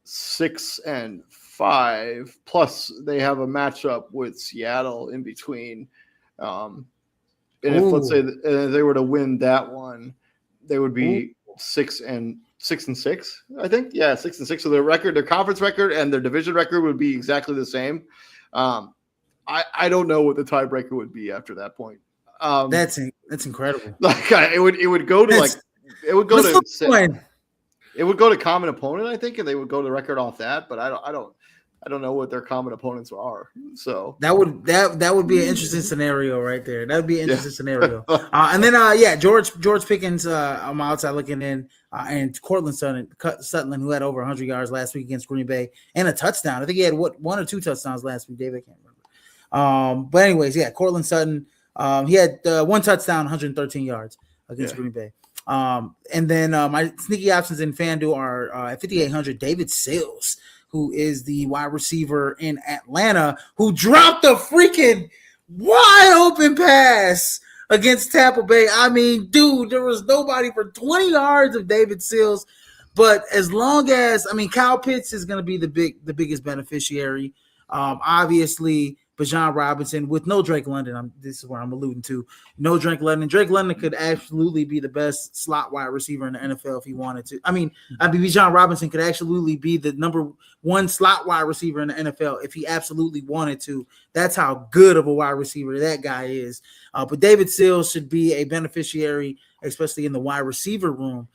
6-5. Plus, they have a matchup with Seattle in between. And if let's say they were to win that one, they would be 6-6. I think, 6-6. So their conference record, and their division record would be exactly the same. I don't know what the tiebreaker would be after that point. That's incredible. Like it would go to it would go to common opponent, I think, and they would go to record off that. But I don't know what their common opponents are. So that would be an interesting scenario right there. That would be an interesting scenario. And then George Pickens, I'm outside looking in, and Cortland Sutton, who had over 100 yards last week against Green Bay and a touchdown. I think he had 1 or 2 touchdowns last week. Dave, I can't remember. But anyways, Cortland Sutton. He had 1 touchdown, 113 yards against Green Bay. And then my sneaky options in FanDuel are at 5,800, David Sills, who is the wide receiver in Atlanta, who dropped a freaking wide open pass against Tampa Bay. I mean, dude, there was nobody for 20 yards of David Sills. But as long as, Kyle Pitts is going to be the biggest beneficiary. Obviously, Bijan Robinson with no Drake London. This is where I'm alluding to. No Drake London. Drake London could absolutely be the best slot wide receiver in the NFL if he wanted to. Bijan Robinson could absolutely be the number 1 slot wide receiver in the NFL if he absolutely wanted to. That's how good of a wide receiver that guy is. But David Sills should be a beneficiary, especially in the wide receiver room.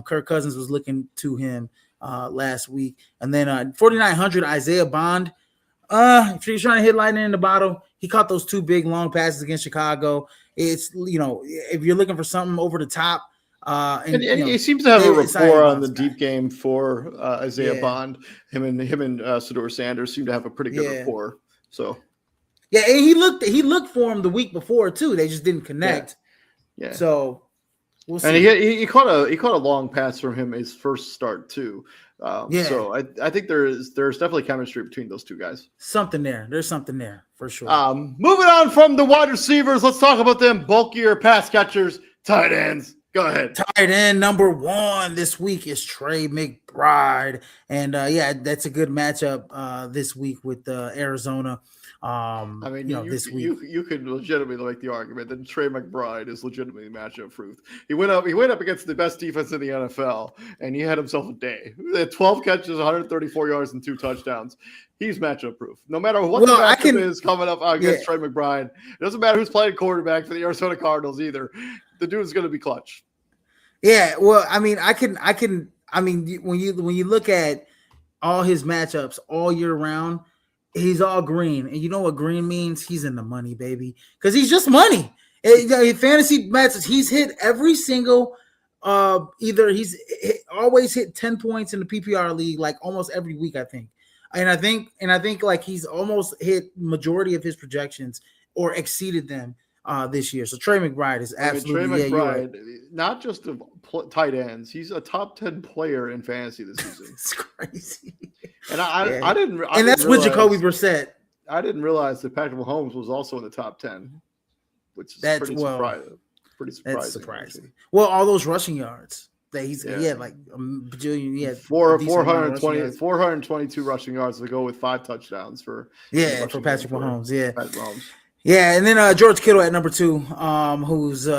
Kirk Cousins was looking to him last week. And then 4,900, Isaiah Bond. If you're trying to hit lightning in the bottle, he caught those 2 big long passes against Chicago. It's, if you're looking for something over the top, and he seems to have a rapport on the deep game for Isaiah Bond. Him and Shedeur Sanders seem to have a pretty good rapport. So, and he looked for him the week before too. They just didn't connect. Yeah. So we'll see. And he caught a long pass from him his first start too. So I think there's definitely chemistry between those 2 guys. Something there. There's something there for sure. Moving on from the wide receivers, let's talk about them bulkier pass catchers, tight ends. Go ahead. Tight end number 1 this week is Trey McBride, and that's a good matchup this week with Arizona. This week you could legitimately make the argument that Trey McBride is legitimately matchup proof. He went up against the best defense in the NFL, and he had himself a day. He had 12 catches, 134 yards, and 2 touchdowns. He's matchup proof. No matter what the matchup is coming up against Trey McBride, it doesn't matter who's playing quarterback for the Arizona Cardinals either. The dude's going to be clutch. Yeah, well, when you look at all his matchups all year round, he's all green. And you know what green means? He's in the money, baby. Because he's just money. In fantasy matches, he's hit every single he's always hit 10 points in the PPR league, like almost every week, I think. And I think like he's almost hit majority of his projections or exceeded them this year. So Trey McBride is absolutely Trey McBride, not just of tight ends. He's a top 10 player in fantasy this season. It's crazy. And I didn't. And that's with Jacoby Brissett. I didn't realize that Patrick Mahomes was also in the top 10, which is pretty surprising. That's surprising. Well, all those rushing yards. He had like a bajillion. He had 422 rushing yards to go with 5 touchdowns for Patrick Mahomes. Yeah, and then George Kittle at number 2, who's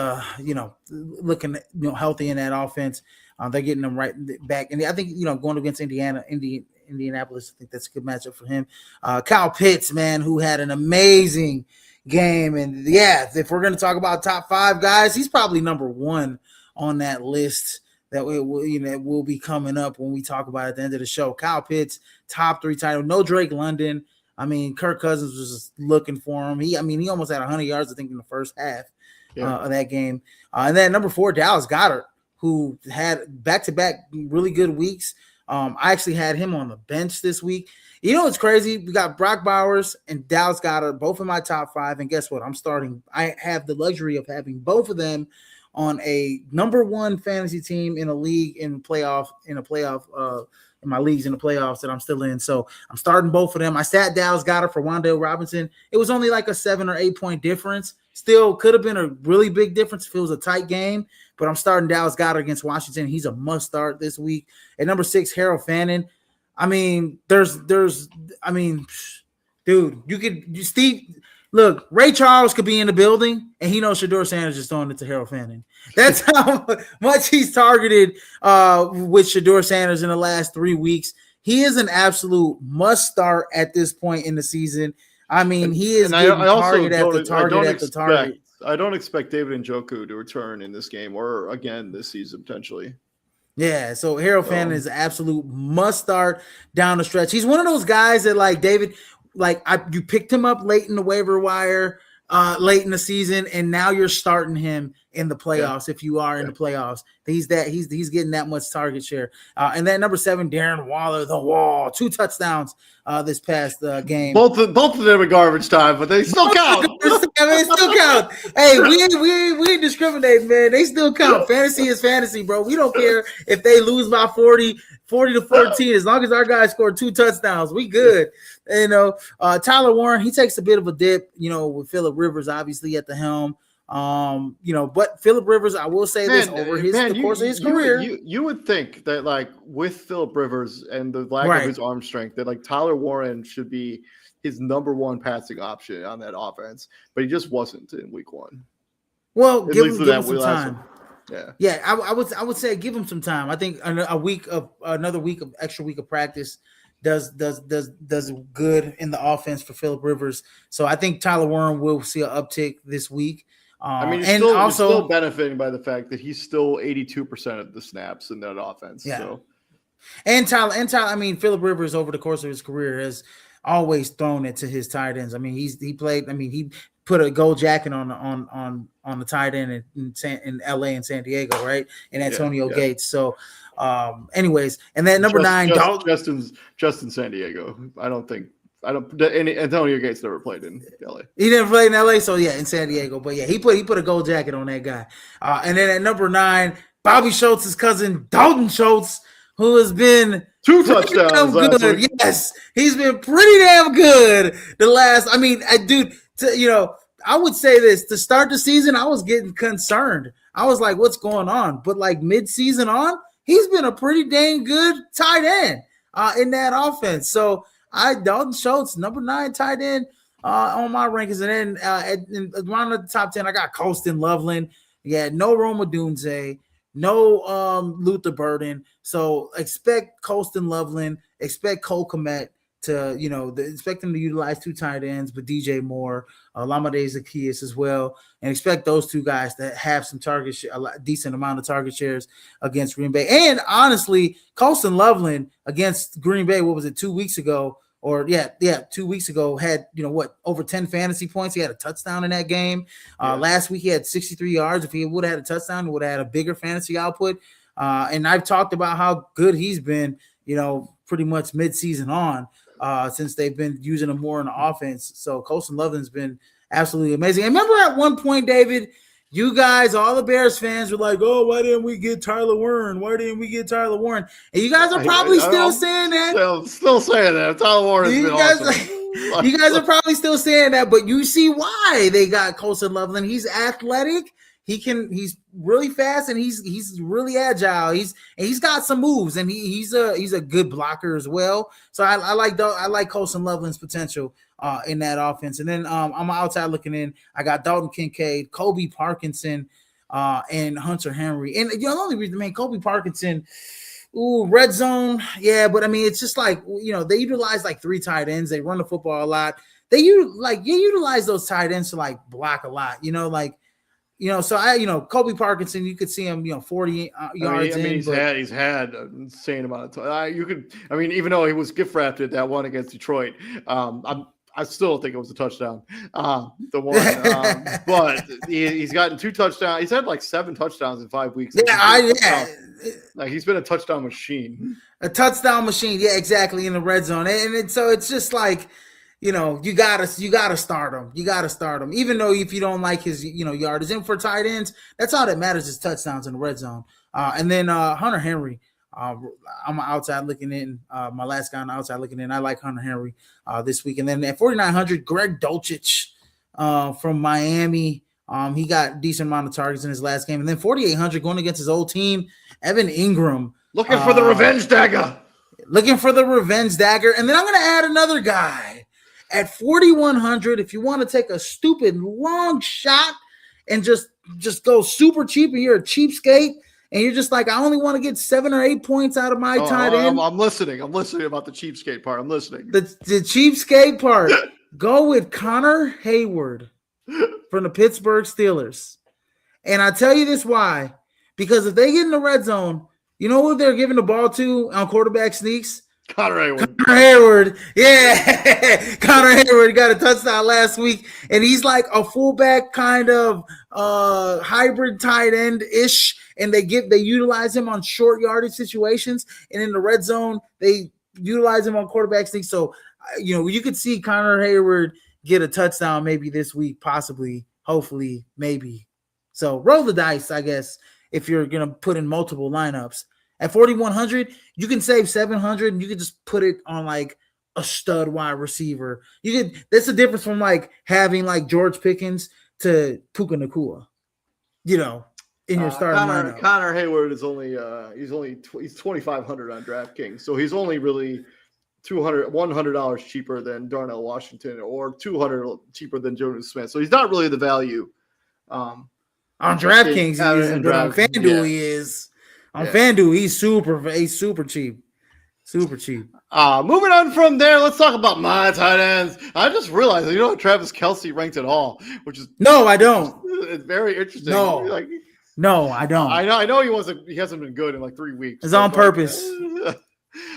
looking healthy in that offense. They're getting them right back, and I think going against Indianapolis, I think that's a good matchup for him. Kyle Pitts, man, who had an amazing game, and if we're going to talk about top 5 guys, he's probably number 1 on that list. That will be coming up when we talk about it at the end of the show. Kyle Pitts, top 3 title, no Drake London. Kirk Cousins was just looking for him. He almost had 100 yards, I think, in the first half of that game. And then number 4, Dallas Goedert, who had back-to-back really good weeks. I actually had him on the bench this week. You know what's crazy? We got Brock Bowers and Dallas Goedert, both in my top 5. And guess what? I have the luxury of having both of them on a number one fantasy team in a league in my leagues in the playoffs that I'm still in. So I'm starting both of them. I sat Dallas Goedert for Wan'Dale Robinson. It was only like a 7 or 8 point difference. Still could have been a really big difference if it was a tight game, but I'm starting Dallas Goedert against Washington. He's a must start this week. At number 6, Harold Fannin. I mean, dude, look, Ray Charles could be in the building and he knows Shedeur Sanders is throwing it to Harold Fannin. That's how much he's targeted with Shedeur Sanders in the last 3 weeks. He is an absolute must start at this point in the season. I mean, he is getting target after target. I don't expect David Njoku to return in this game or again this season potentially. Yeah, so Harold Fannin is an absolute must start down the stretch. He's one of those guys that like David, you picked him up late in the waiver wire, late in the season, and now you're starting him in the playoffs. If you are in the playoffs, he's getting that much target share. And then number 7, Darren Waller, the Wall, 2 touchdowns this past game. Both of them are garbage time, but they still count. They still count. Hey, we ain't discriminating, man. They still count. Fantasy is fantasy, bro. We don't care if they lose by 40 to 14. As long as our guys scored 2 touchdowns, we good. Tyler Warren, he takes a bit of a dip, with Phillip Rivers obviously at the helm. But Phillip Rivers, I will say this, over the course of his career. You would think that like with Phillip Rivers and the lack of his arm strength, that like Tyler Warren should be his number one passing option on that offense, but he just wasn't in week 1. Well, give him some time. Yeah. I would say give him some time. I think another week of extra week of practice does good in the offense for Phillip Rivers. So I think Tyler Warren will see an uptick this week. He's still benefiting by the fact that he's still 82% of the snaps in that offense. Yeah. So. And Tyler, Phillip Rivers over the course of his career has always thrown it to his tight ends. I mean, he put a gold jacket on the tight end in LA and San Diego, right? And Antonio Gates. So anyways, and then number 9, Justin San Diego. Antonio Gates never played in LA. He never played in LA, so in San Diego. But he put a gold jacket on that guy. And then at number 9, Bobby Schultz's cousin Dalton Schultz, who has been 2 touchdowns last week. Yes, he's been pretty damn good. I would say this to start the season, I was getting concerned. I was like, what's going on? But like mid-season on, he's been a pretty dang good tight end in that offense. So Dalton Schultz, number 9 tight end on my rankings. And then around the top 10, I got Colston Loveland. Yeah, no Roma Dunze, no Luther Burden. So expect Colston Loveland, expect Cole Kmet expect them to utilize 2 tight ends, but DJ Moore, Lamade Zaccheaus as well, and expect those 2 guys to have some a decent amount of target shares against Green Bay. And honestly, Colston Loveland against Green Bay, what was it, 2 weeks ago? 2 weeks ago had, over 10 fantasy points. He had a touchdown in that game. Last week he had 63 yards. If he would have had a touchdown, he would have had a bigger fantasy output. And I've talked about how good he's been, pretty much mid-season on since they've been using him more in the offense. So Colston Loveland's been absolutely amazing. And remember at one point, David, you guys, all the Bears fans were like, oh, why didn't we get Tyler Warren? And you guys are probably still saying that. Still saying that. Tyler Warren has been awesome. You guys are probably still saying that, but you see why they got Colston Loveland. He's athletic. He's really fast and he's really agile. He's got some moves and he's a good blocker as well. So I like Colston Loveland's potential in that offense. And then I'm outside looking in. I got Dalton Kincaid, Kobe Parkinson, and Hunter Henry. And the only reason, man, Kobe Parkinson, red zone, yeah. But I mean, it's just like they utilize like 3 tight ends. They run the football a lot. They utilize those tight ends to like block a lot. So Kobe Parkinson, you could see him, 40 yards he's had an insane amount of time. Even though he was gift wrapped that one against Detroit, I still think it was a touchdown. The one, but he's gotten 2 touchdowns. He's had like 7 touchdowns in 5 weeks. Like he's been a touchdown machine. A touchdown machine, yeah, exactly, in the red zone, so it's just like. you gotta start him. You gotta start him, even though if you don't like his yardage. And for tight ends, that's all that matters is touchdowns in the red zone. And then Hunter Henry. I'm outside looking in. My last guy on the outside looking in. I like Hunter Henry this week. And then at 4,900, Greg Dulcich from Miami. He got a decent amount of targets in his last game. And then 4,800 going against his old team, Evan Ingram. Looking for the revenge dagger. Looking for the revenge dagger. And then I'm going to add another guy at 4,100. If you want to take a stupid long shot and just go super cheap and you're a cheapskate and you're just like, I only want to get 7 or 8 points out of my tight end. I'm listening. I'm listening about the cheapskate part. I'm listening. The cheapskate part. Go with Connor Hayward from the Pittsburgh Steelers. And I tell you this why. Because if they get in the red zone, you know who they're giving the ball to on quarterback sneaks? Connor Hayward. Connor Hayward. Yeah. Connor Hayward got a touchdown last week. And he's like a fullback kind of hybrid tight end-ish. And they utilize him on short yardage situations. And in the red zone, they utilize him on quarterback sneaks. So, you could see Connor Hayward get a touchdown maybe this week, possibly, hopefully, maybe. So roll the dice, I guess, if you're going to put in multiple lineups. At 4,100, you can save 700 and you can just put it on like a stud wide receiver. That's the difference from like having like George Pickens to Puka Nacua, in your starting lineup. Connor Hayward is only he's 2,500 on DraftKings, so he's only really $100 cheaper than Darnell Washington or $200 cheaper than Jonas Smith. So he's not really the value. On DraftKings, he isn't, but on FanDuel, he is. On FanDuel, he's super cheap. Super cheap. Moving on from there, let's talk about my tight ends. I just realized, Travis Kelce ranked at all, which is no, I don't. It's very interesting. No, I don't. I know he hasn't been good in like 3 weeks. It's on purpose.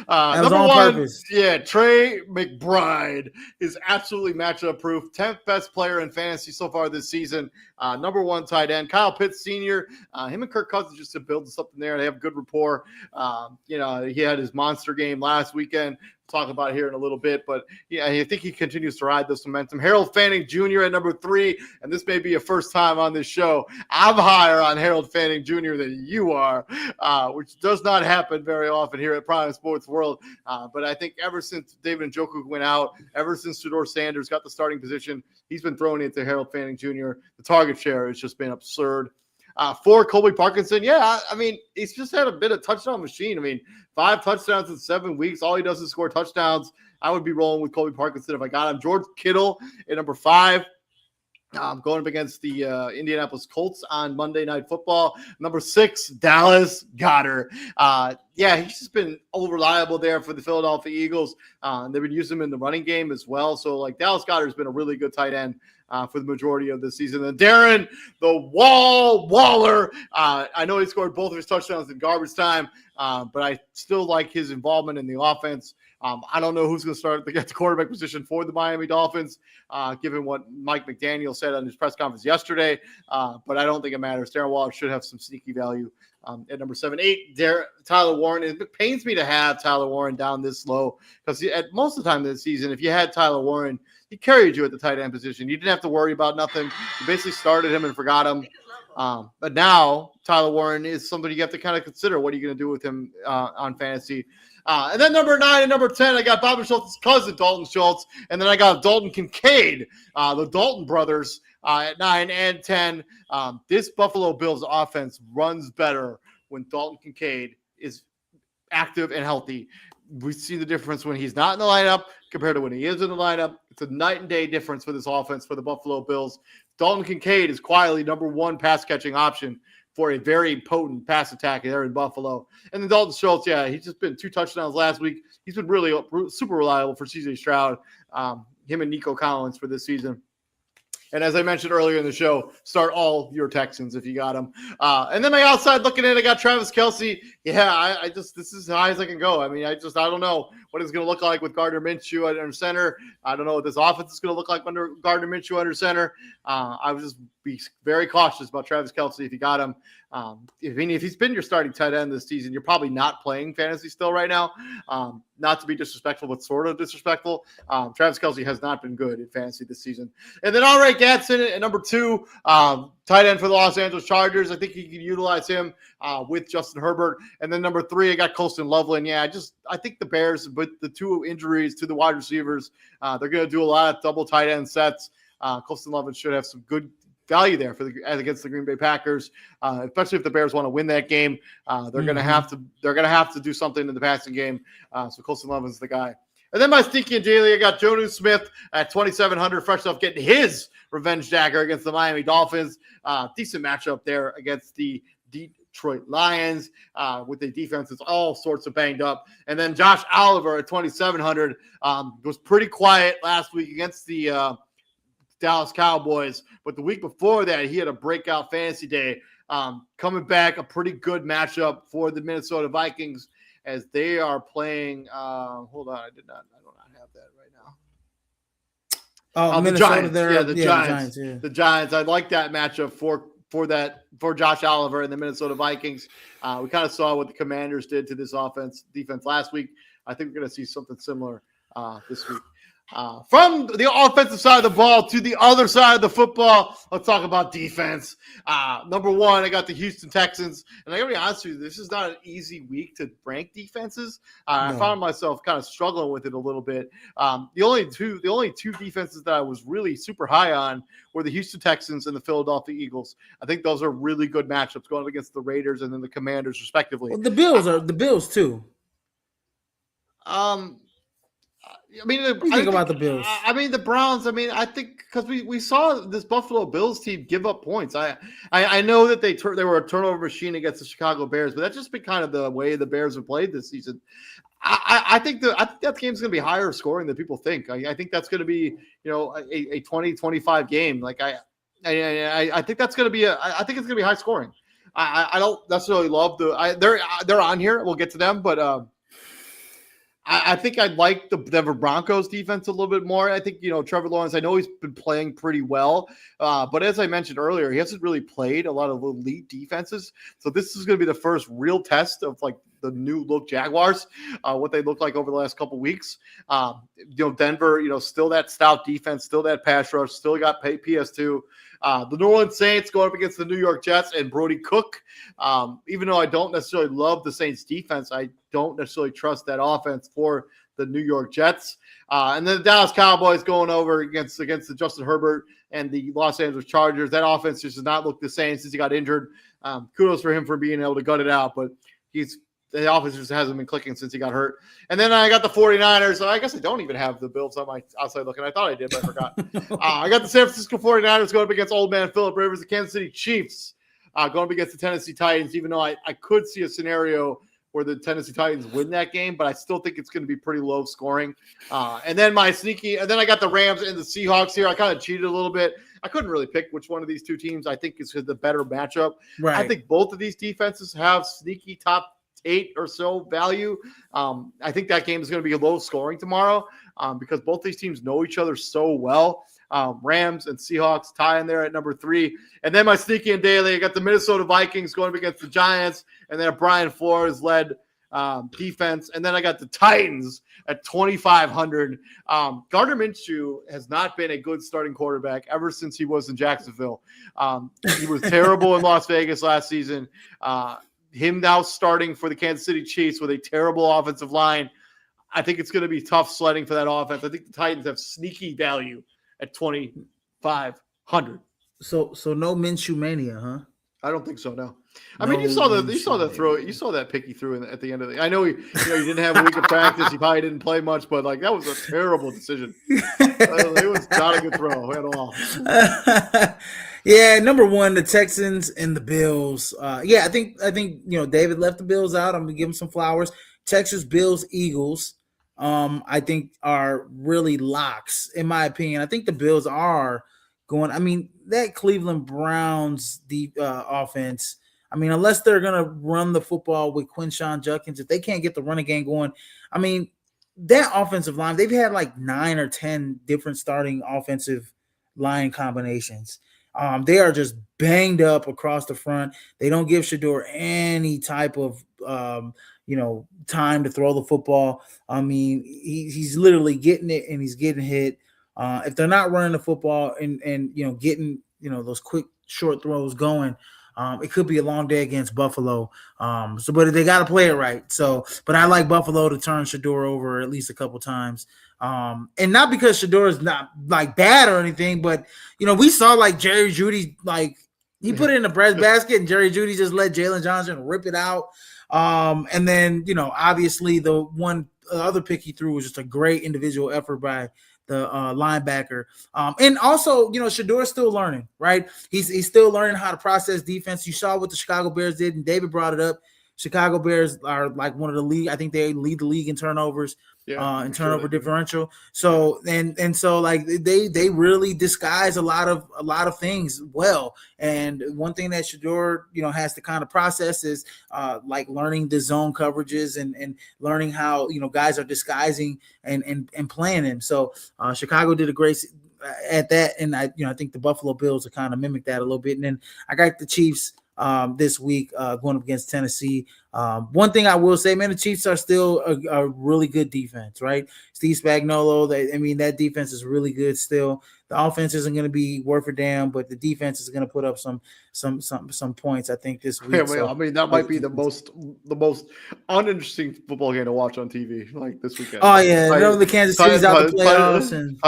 That was on purpose. Yeah, Trey McBride is absolutely matchup proof. 10th best player in fantasy so far this season. Number 1 tight end. Kyle Pitts Sr. Him and Kirk Cousins just to build something there. They have good rapport. He had his monster game last weekend. Talk about it here in a little bit, but I think he continues to ride this momentum. Harold Fanning Jr. at number 3, and this may be a first time on this show. I'm higher on Harold Fanning Jr. than you are, which does not happen very often here at Prime Sports World. But I think ever since David Njoku went out, ever since Shedeur Sanders got the starting position, he's been thrown into Harold Fanning Jr. The target share has just been absurd. For Colby Parkinson, he's just had a bit of touchdown machine. 5 touchdowns in 7 weeks. All he does is score touchdowns. I would be rolling with Colby Parkinson if I got him. George Kittle at number 5. Going up against the Indianapolis Colts on Monday Night Football. Number 6, Dallas Goedert. He's just been unreliable there for the Philadelphia Eagles. They've been using him in the running game as well. So, Dallas Goedert has been a really good tight end for the majority of the season. And Darren, the Waller. I know he scored both of his touchdowns in garbage time, but I still like his involvement in the offense. I don't know who's going to start at the quarterback position for the Miami Dolphins, given what Mike McDaniel said on his press conference yesterday. But I don't think it matters. Darren Waller should have some sneaky value at number 7. 8, Tyler Warren. It pains me to have Tyler Warren down this low because at most of the time this season, if you had Tyler Warren, he carried you at the tight end position. You didn't have to worry about nothing. You basically started him and forgot him. But now Tyler Warren is somebody you have to kind of consider. What are you going to do with him on fantasy? And then number 9 and number 10, I got Bobby Schultz's cousin, Dalton Schultz. And then I got Dalton Kincaid, the Dalton brothers, at 9 and 10. This Buffalo Bills offense runs better when Dalton Kincaid is active and healthy. We see the difference when he's not in the lineup compared to when he is in the lineup. It's a night and day difference for this offense for the Buffalo Bills. Dalton Kincaid is quietly number 1 pass catching option for a very potent pass attack there in Buffalo. And then Dalton Schultz, he's just been 2 touchdowns last week. He's been really super reliable for CJ Stroud, him and Nico Collins for this season. And as I mentioned earlier in the show, start all your Texans if you got them. And then my outside looking in, I got Travis Kelce. This is as high as I can go. I don't know what it's going to look like with Gardner Minshew under center. I don't know what this offense is going to look like under Gardner Minshew under center. I would just be very cautious about Travis Kelce if you got him. If he's been your starting tight end this season, you're probably not playing fantasy still right now. Not to be disrespectful, but sort of disrespectful. Travis Kelce has not been good in fantasy this season. And then All Right Gadsden at number 2, tight end for the Los Angeles Chargers. I think you can utilize him with Justin Herbert. And then number 3, I got Colston Loveland. Yeah, I think the Bears, with the 2 injuries to the wide receivers, they're going to do a lot of double tight end sets. Colston Loveland should have some good value there against the Green Bay Packers, especially if the Bears want to win that game. They're going to have to do something in the passing game. So Colston Loveland's the guy. And then my sneaky and daily, I got Jonnu Smith at 2,700, fresh off getting his revenge dagger against the Miami Dolphins. Decent matchup there against the Detroit Lions with the defense is all sorts of banged up. And then Josh Oliver at 2,700 was pretty quiet last week against the Dallas Cowboys, but the week before that, he had a breakout fantasy day. Coming back, a pretty good matchup for the Minnesota Vikings as they are playing. Hold on, I do not have that right now. Oh, the Minnesota, Giants. the Giants. Yeah. The Giants. I like that matchup for Josh Oliver and the Minnesota Vikings. We kind of saw what the Commanders did to this defense last week. I think we're going to see something similar this week. From the offensive side of the ball to the other side of the football, let's talk about defense. Number 1, I got the Houston Texans, and I gotta be honest with you, this is not an easy week to rank defenses. No. I found myself kind of struggling with it a little bit. The only two defenses that I was really super high on were the Houston Texans and the Philadelphia Eagles. I think those are really good matchups going up against the Raiders and then the Commanders, respectively. Well, the Bills too. I mean, about the Bills. I mean, the Browns. I mean, I think because we saw this Buffalo Bills team give up points. I know that they were a turnover machine against the Chicago Bears, but that's just been kind of the way the Bears have played this season. I think that game's going to be higher scoring than people think. I think that's going to be a 20-25 game. Like I think that's going to be I think it's going to be high scoring. I don't necessarily love they're on here. We'll get to them, but. I think I like the Denver Broncos defense a little bit more. I think, Trevor Lawrence, I know he's been playing pretty well. But as I mentioned earlier, he hasn't really played a lot of elite defenses. So this is going to be the first real test of like the new look Jaguars, what they look like over the last couple of weeks. Denver, still that stout defense, still that pass rush, still got PS2. The New Orleans Saints going up against the New York Jets and Brody Cook. Even though I don't necessarily love the Saints defense, I don't necessarily trust that offense for the New York Jets. And then the Dallas Cowboys going over against the Justin Herbert and the Los Angeles Chargers. That offense just does not look the same since he got injured. Kudos for him for being able to gut it out, but the offense just hasn't been clicking since he got hurt. And then I got the 49ers. So I guess I don't even have the Bills on my outside looking. I thought I did, but I forgot. I got the San Francisco 49ers going up against old man Phillip Rivers, the Kansas City Chiefs going up against the Tennessee Titans, even though I could see a scenario where the Tennessee Titans win that game, but I still think it's going to be pretty low scoring. And then I got the Rams and the Seahawks here. I kind of cheated a little bit. I couldn't really pick which one of these two teams I think is the better matchup. Right. I think both of these defenses have sneaky top 8 or so value. I think that game is going to be low scoring tomorrow because both these teams know each other so well. Rams and Seahawks tie in there at number 3. And then my sneaky and daily, I got the Minnesota Vikings going up against the Giants, and then a Brian Flores-led defense. And then I got the Titans at 2,500. Gardner Minshew has not been a good starting quarterback ever since he was in Jacksonville. He was terrible in Las Vegas last season. Him now starting for the Kansas City Chiefs with a terrible offensive line. I think it's going to be tough sledding for that offense. I think the Titans have sneaky value at 2,500. So no Minshew mania, huh? I don't think so. No. I mean, you saw that pick he threw at the end of the. I know he didn't have a week of practice. He probably didn't play much, but like that was a terrible decision. It was not a good throw at all. Yeah, number 1, the Texans and the Bills. I think David left the Bills out. I'm gonna give him some flowers. Texas, Bills, Eagles. I think are really locks in my opinion. I think the Bills are going. I mean, that Cleveland Browns offense. I mean, unless they're gonna run the football with Quinshon Judkins, if they can't get the running game going, I mean, that offensive line. They've had like 9 or 10 different starting offensive line combinations. They are just banged up across the front. They don't give Shador any type of time to throw the football. I mean, he's literally getting it and he's getting hit. If they're not running the football and getting those quick short throws going, it could be a long day against Buffalo. But they got to play it right. So, but I like Buffalo to turn Shador over at least a couple times. And not because Shador is not like bad or anything, but we saw like Jerry Jeudy, like he put it in the breast basket and Jerry Jeudy just let Jalen Johnson rip it out. And then, obviously the one other pick he threw was just a great individual effort by the linebacker. And also, Shador's still learning, right? He's still learning how to process defense. You saw what the Chicago Bears did, and David brought it up. Chicago Bears are like one of the league. I think they lead the league in turnovers, and turnover differential. So so like they really disguise a lot of things well. And one thing that Shador has to kind of process is like learning the zone coverages and learning how guys are disguising and playing him. So Chicago did a great at that, and I think the Buffalo Bills will kind of mimic that a little bit. And then I got the Chiefs this week going up against Tennessee. One thing I will say, man, the Chiefs are still a really good defense, right? Steve Spagnuolo, that defense is really good still. The offense isn't going to be worth a damn, but the defense is going to put up some points, I think, this week. Yeah, so, I mean, that might be the most uninteresting football game to watch on TV, like this weekend. Oh yeah, the Kansas City's out the playoffs, and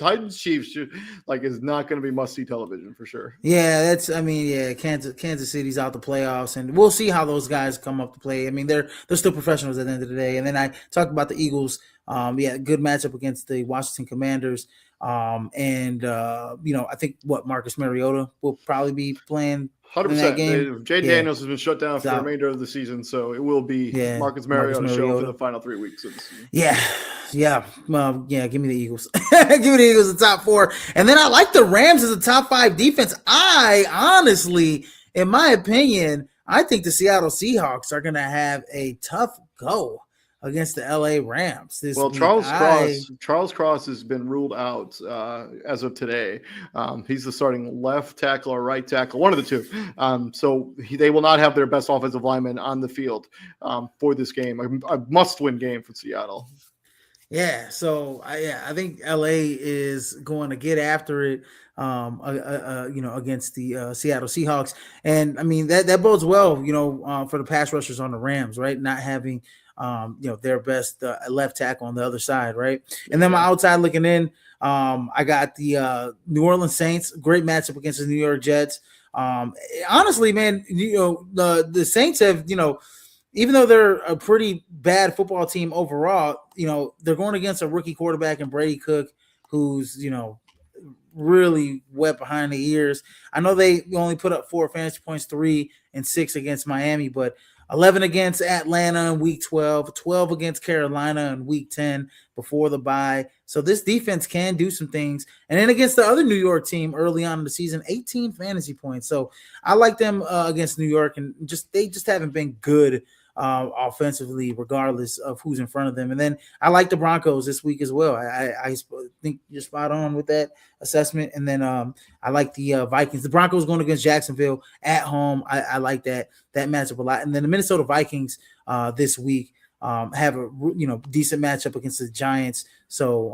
Titans Chiefs like is not going to be must see television for sure. Yeah, Kansas City's out the playoffs, and we'll see how those guys come up to play. I mean, they're still professionals at the end of the day. And then I talked about the Eagles. Good matchup against the Washington Commanders. I think Marcus Mariota will probably be playing 100%. Jay Daniels has been shut down for the remainder of the season, so it will be Marcus Mariota show for the final 3 weeks of the season. Give me the Eagles. Give me the Eagles, the top 4. And then I like the Rams as a top 5 defense. I honestly, in my opinion, I think the Seattle Seahawks are going to have a tough go against the LA Rams this week. Charles Cross has been ruled out as of today. He's the starting left tackle or right tackle, one of the two. So they will not have their best offensive lineman on the field for this game. A must-win game for Seattle. Yeah, so I think LA is going to get after it, against the Seattle Seahawks, and I mean that bodes well, for the pass rushers on the Rams, right? Not having their best left tackle on the other side, right? And then my outside looking in, I got the New Orleans Saints, great matchup against the New York Jets. Honestly, man, the Saints have, even though they're a pretty bad football team overall, they're going against a rookie quarterback in Brady Cook, who's, really wet behind the ears. I know they only put up 4 fantasy points, 3 and 6 against Miami, but 11 against Atlanta in week 12, 12 against Carolina in week 10 before the bye. So this defense can do some things. And then against the other New York team early on in the season, 18 fantasy points. So I like them against New York, and they just haven't been good offensively, regardless of who's in front of them. And then I like the Broncos this week as well. I think you're spot on with that assessment. And then I like the Vikings. The Broncos going against Jacksonville at home. I like that matchup a lot. And then the Minnesota Vikings this week have a decent matchup against the Giants. So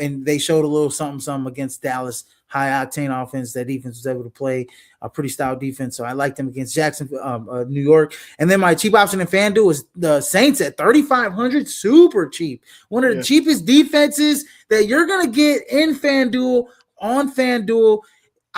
and they showed a little something against Dallas. High octane offense. That defense was able to play a pretty stout defense. So I like them against Jacksonville, New York. And then my cheap option in FanDuel is the Saints at 3,500. Super cheap. One of the cheapest defenses that you're gonna get in FanDuel on FanDuel.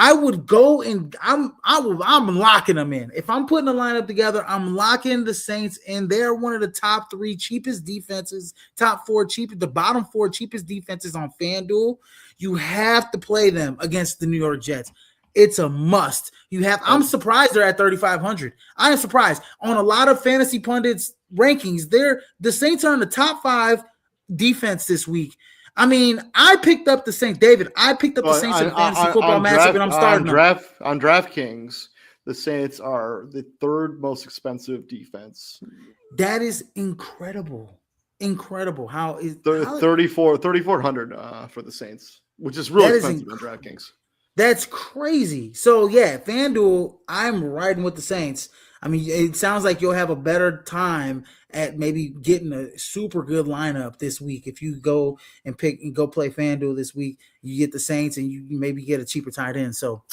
I would go and I'm locking them in. If I'm putting a lineup together, I'm locking the Saints in. They're one of the top 3 cheapest defenses, top 4 cheapest, the bottom 4 cheapest defenses on FanDuel. You have to play them against the New York Jets. It's a must. I'm surprised they're at 3,500. I am surprised. On a lot of fantasy pundits rankings, the Saints are in the top 5 defense this week. I mean, I picked up the Saints. David, I picked up the Saints in a fantasy football matchup, and I'm starting them. On DraftKings, the Saints are the 3rd most expensive defense. That is incredible. Incredible. How is 3,400 for the Saints, which is really expensive on DraftKings. That's crazy. So yeah, FanDuel, I'm riding with the Saints. I mean, it sounds like you'll have a better time at maybe getting a super good lineup this week if you go and go play FanDuel this week. You get the Saints and you maybe get a cheaper tight end. So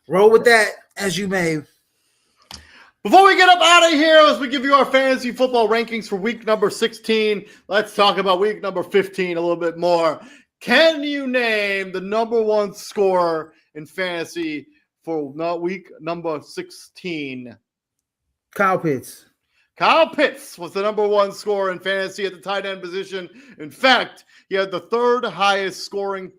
roll with that as you may. Before we get up out of here, as we give you our fantasy football rankings for week number 16, let's talk about week number 15 a little bit more. Can you name the number one scorer in fantasy for week number 16? Kyle Pitts. Kyle Pitts was the number one scorer in fantasy at the tight end position. In fact, he had the third highest scoring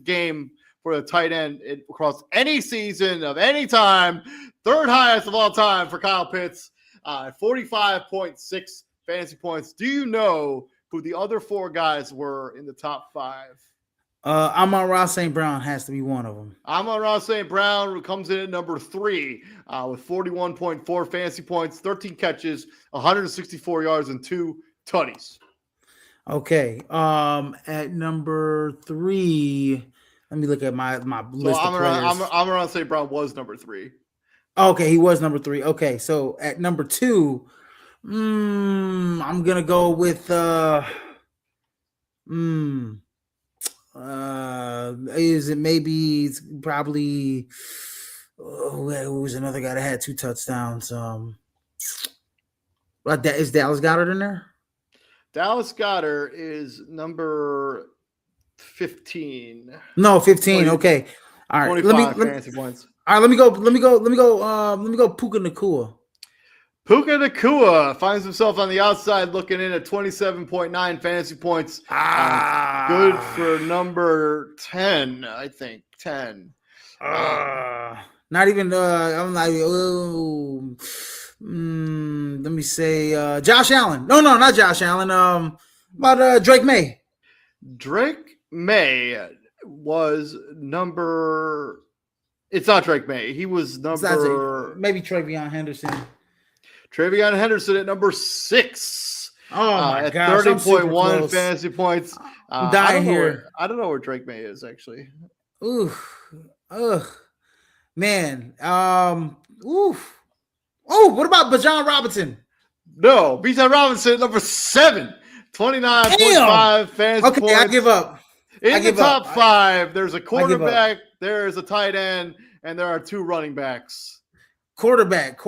game for the tight end across any season of any time. Third highest of all time for Kyle Pitts, 45.6 fantasy points. Do you know who the other four guys were in the top five? Amon-Ra St. Brown has to be one of them. Amon-Ra St. Brown comes in at number 3 with 41.4 fantasy points, 13 catches, 164 yards, and 2 tutties. Okay. At number 3, let me look at my list of players. Amon-Ra St. Brown was number 3. Okay, he was number 3. Okay, so at number 2, I'm gonna go with is it maybe it's probably who was another guy that had 2 touchdowns? Is Dallas Goedert in there? Dallas Goedert is number 15. No, 15. Okay. All right. 25 fantasy points. All right, let me go Puka Nacua. Puka Nacua finds himself on the outside looking in at 27.9 fantasy points. Good for number 10, I think. 10. Not even I'm like, let me say Josh Allen. No, not Josh Allen. About Drake May. Drake May was number. It's not Drake May. He was number. Maybe Travion Henderson. Travion Henderson at number 6. Oh my at gosh! 30.1 fantasy points. I'm dying here. I don't know where Drake May is actually. Man. What about Bijan Robinson? No, Bijan Robinson number 7. 29.5 fantasy points. Okay, I give up. In the top 5, there's a quarterback, there's a tight end, and there are 2 running backs. Quarterback,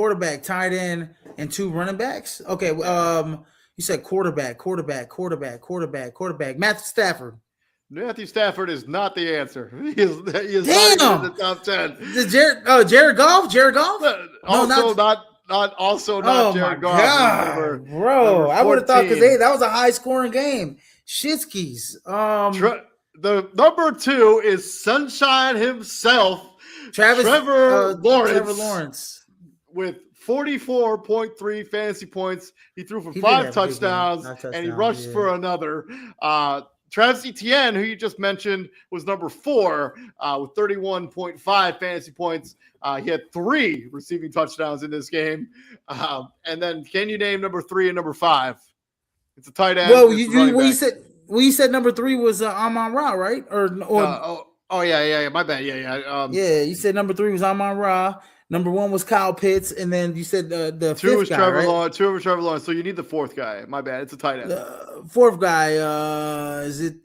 tight end, and 2 running backs. Okay, you said quarterback. Matthew Stafford. Matthew Stafford is not the answer. He is Damn. not in the top 10. Jared Goff? Jared Goff? Also not Jared Goff. God, bro, I would have thought because that was a high scoring game. Shitskis. The number 2 is Sunshine himself, Trevor Lawrence, with 44.3 fantasy points. He threw for 5 touchdowns, and he rushed for another. Travis Etienne, who you just mentioned, was number 4 with 31.5 fantasy points. He had 3 receiving touchdowns in this game. And then can you name number 3 and number 5? It's a tight end. Well, you said number 3 was Amon-Ra, right? Yeah. My bad. Yeah. You said number 3 was Amon-Ra. Number 1 was Kyle Pitts, and then you said the 2 was guy, Trevor right? Lawrence. 2 was Trevor Lawrence. So you need the 4th guy. My bad. It's a tight end. The 4th guy, is it?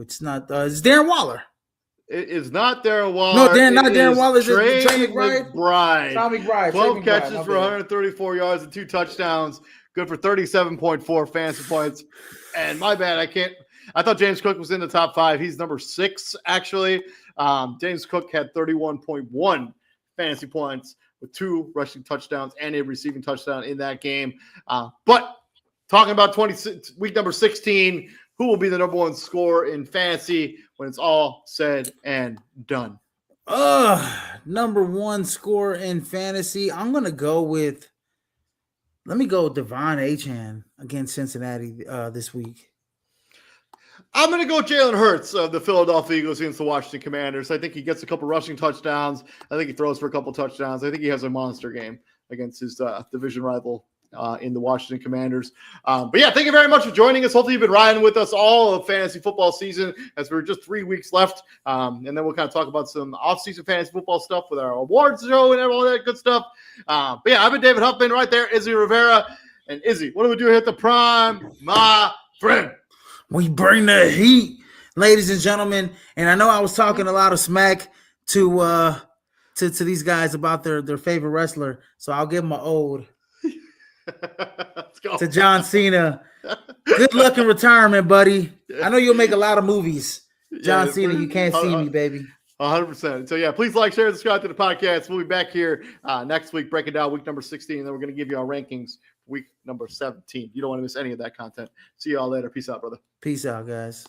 It's not. It's Darren Waller. It is not Darren Waller. No, not Darren Waller. Is Trey McBride? 12 catches for 134 yards and 2 touchdowns. Good for 37.4 fantasy points. And my bad, I thought James Cook was in the top 5. He's number 6, actually. James Cook had 31.1 fantasy points with 2 rushing touchdowns and a receiving touchdown in that game. But talking about week number 16, who will be the number 1 scorer in fantasy when it's all said and done? Number 1 scorer in fantasy. I'm going to go with Devon Achane against Cincinnati this week. I'm going to go Jalen Hurts of the Philadelphia Eagles against the Washington Commanders. I think he gets a couple rushing touchdowns. I think he throws for a couple touchdowns. I think he has a monster game against his division rival in the Washington Commanders. But yeah, thank you very much for joining us. Hopefully you've been riding with us all of fantasy football season, as we're just 3 weeks left. And then we'll kind of talk about some off-season fantasy football stuff with our awards show and all that good stuff. But yeah, I've been David Huffman right there, Izzy Rivera. And Izzy, what do we do here at the Prime, my friend? We bring the heat, ladies and gentlemen. And I know I was talking a lot of smack to these guys about their favorite wrestler, so I'll give them an ode. Let's go. To John Cena. Good luck in retirement, buddy. I know you'll make a lot of movies. John Cena, you can't see me, baby. 100%. So yeah, please like, share, and subscribe to the podcast. We'll be back here next week, breaking down week number 16, and then we're going to give you our rankings week number 17. You don't want to miss any of that content. See you all later. Peace out, brother. Peace out, guys.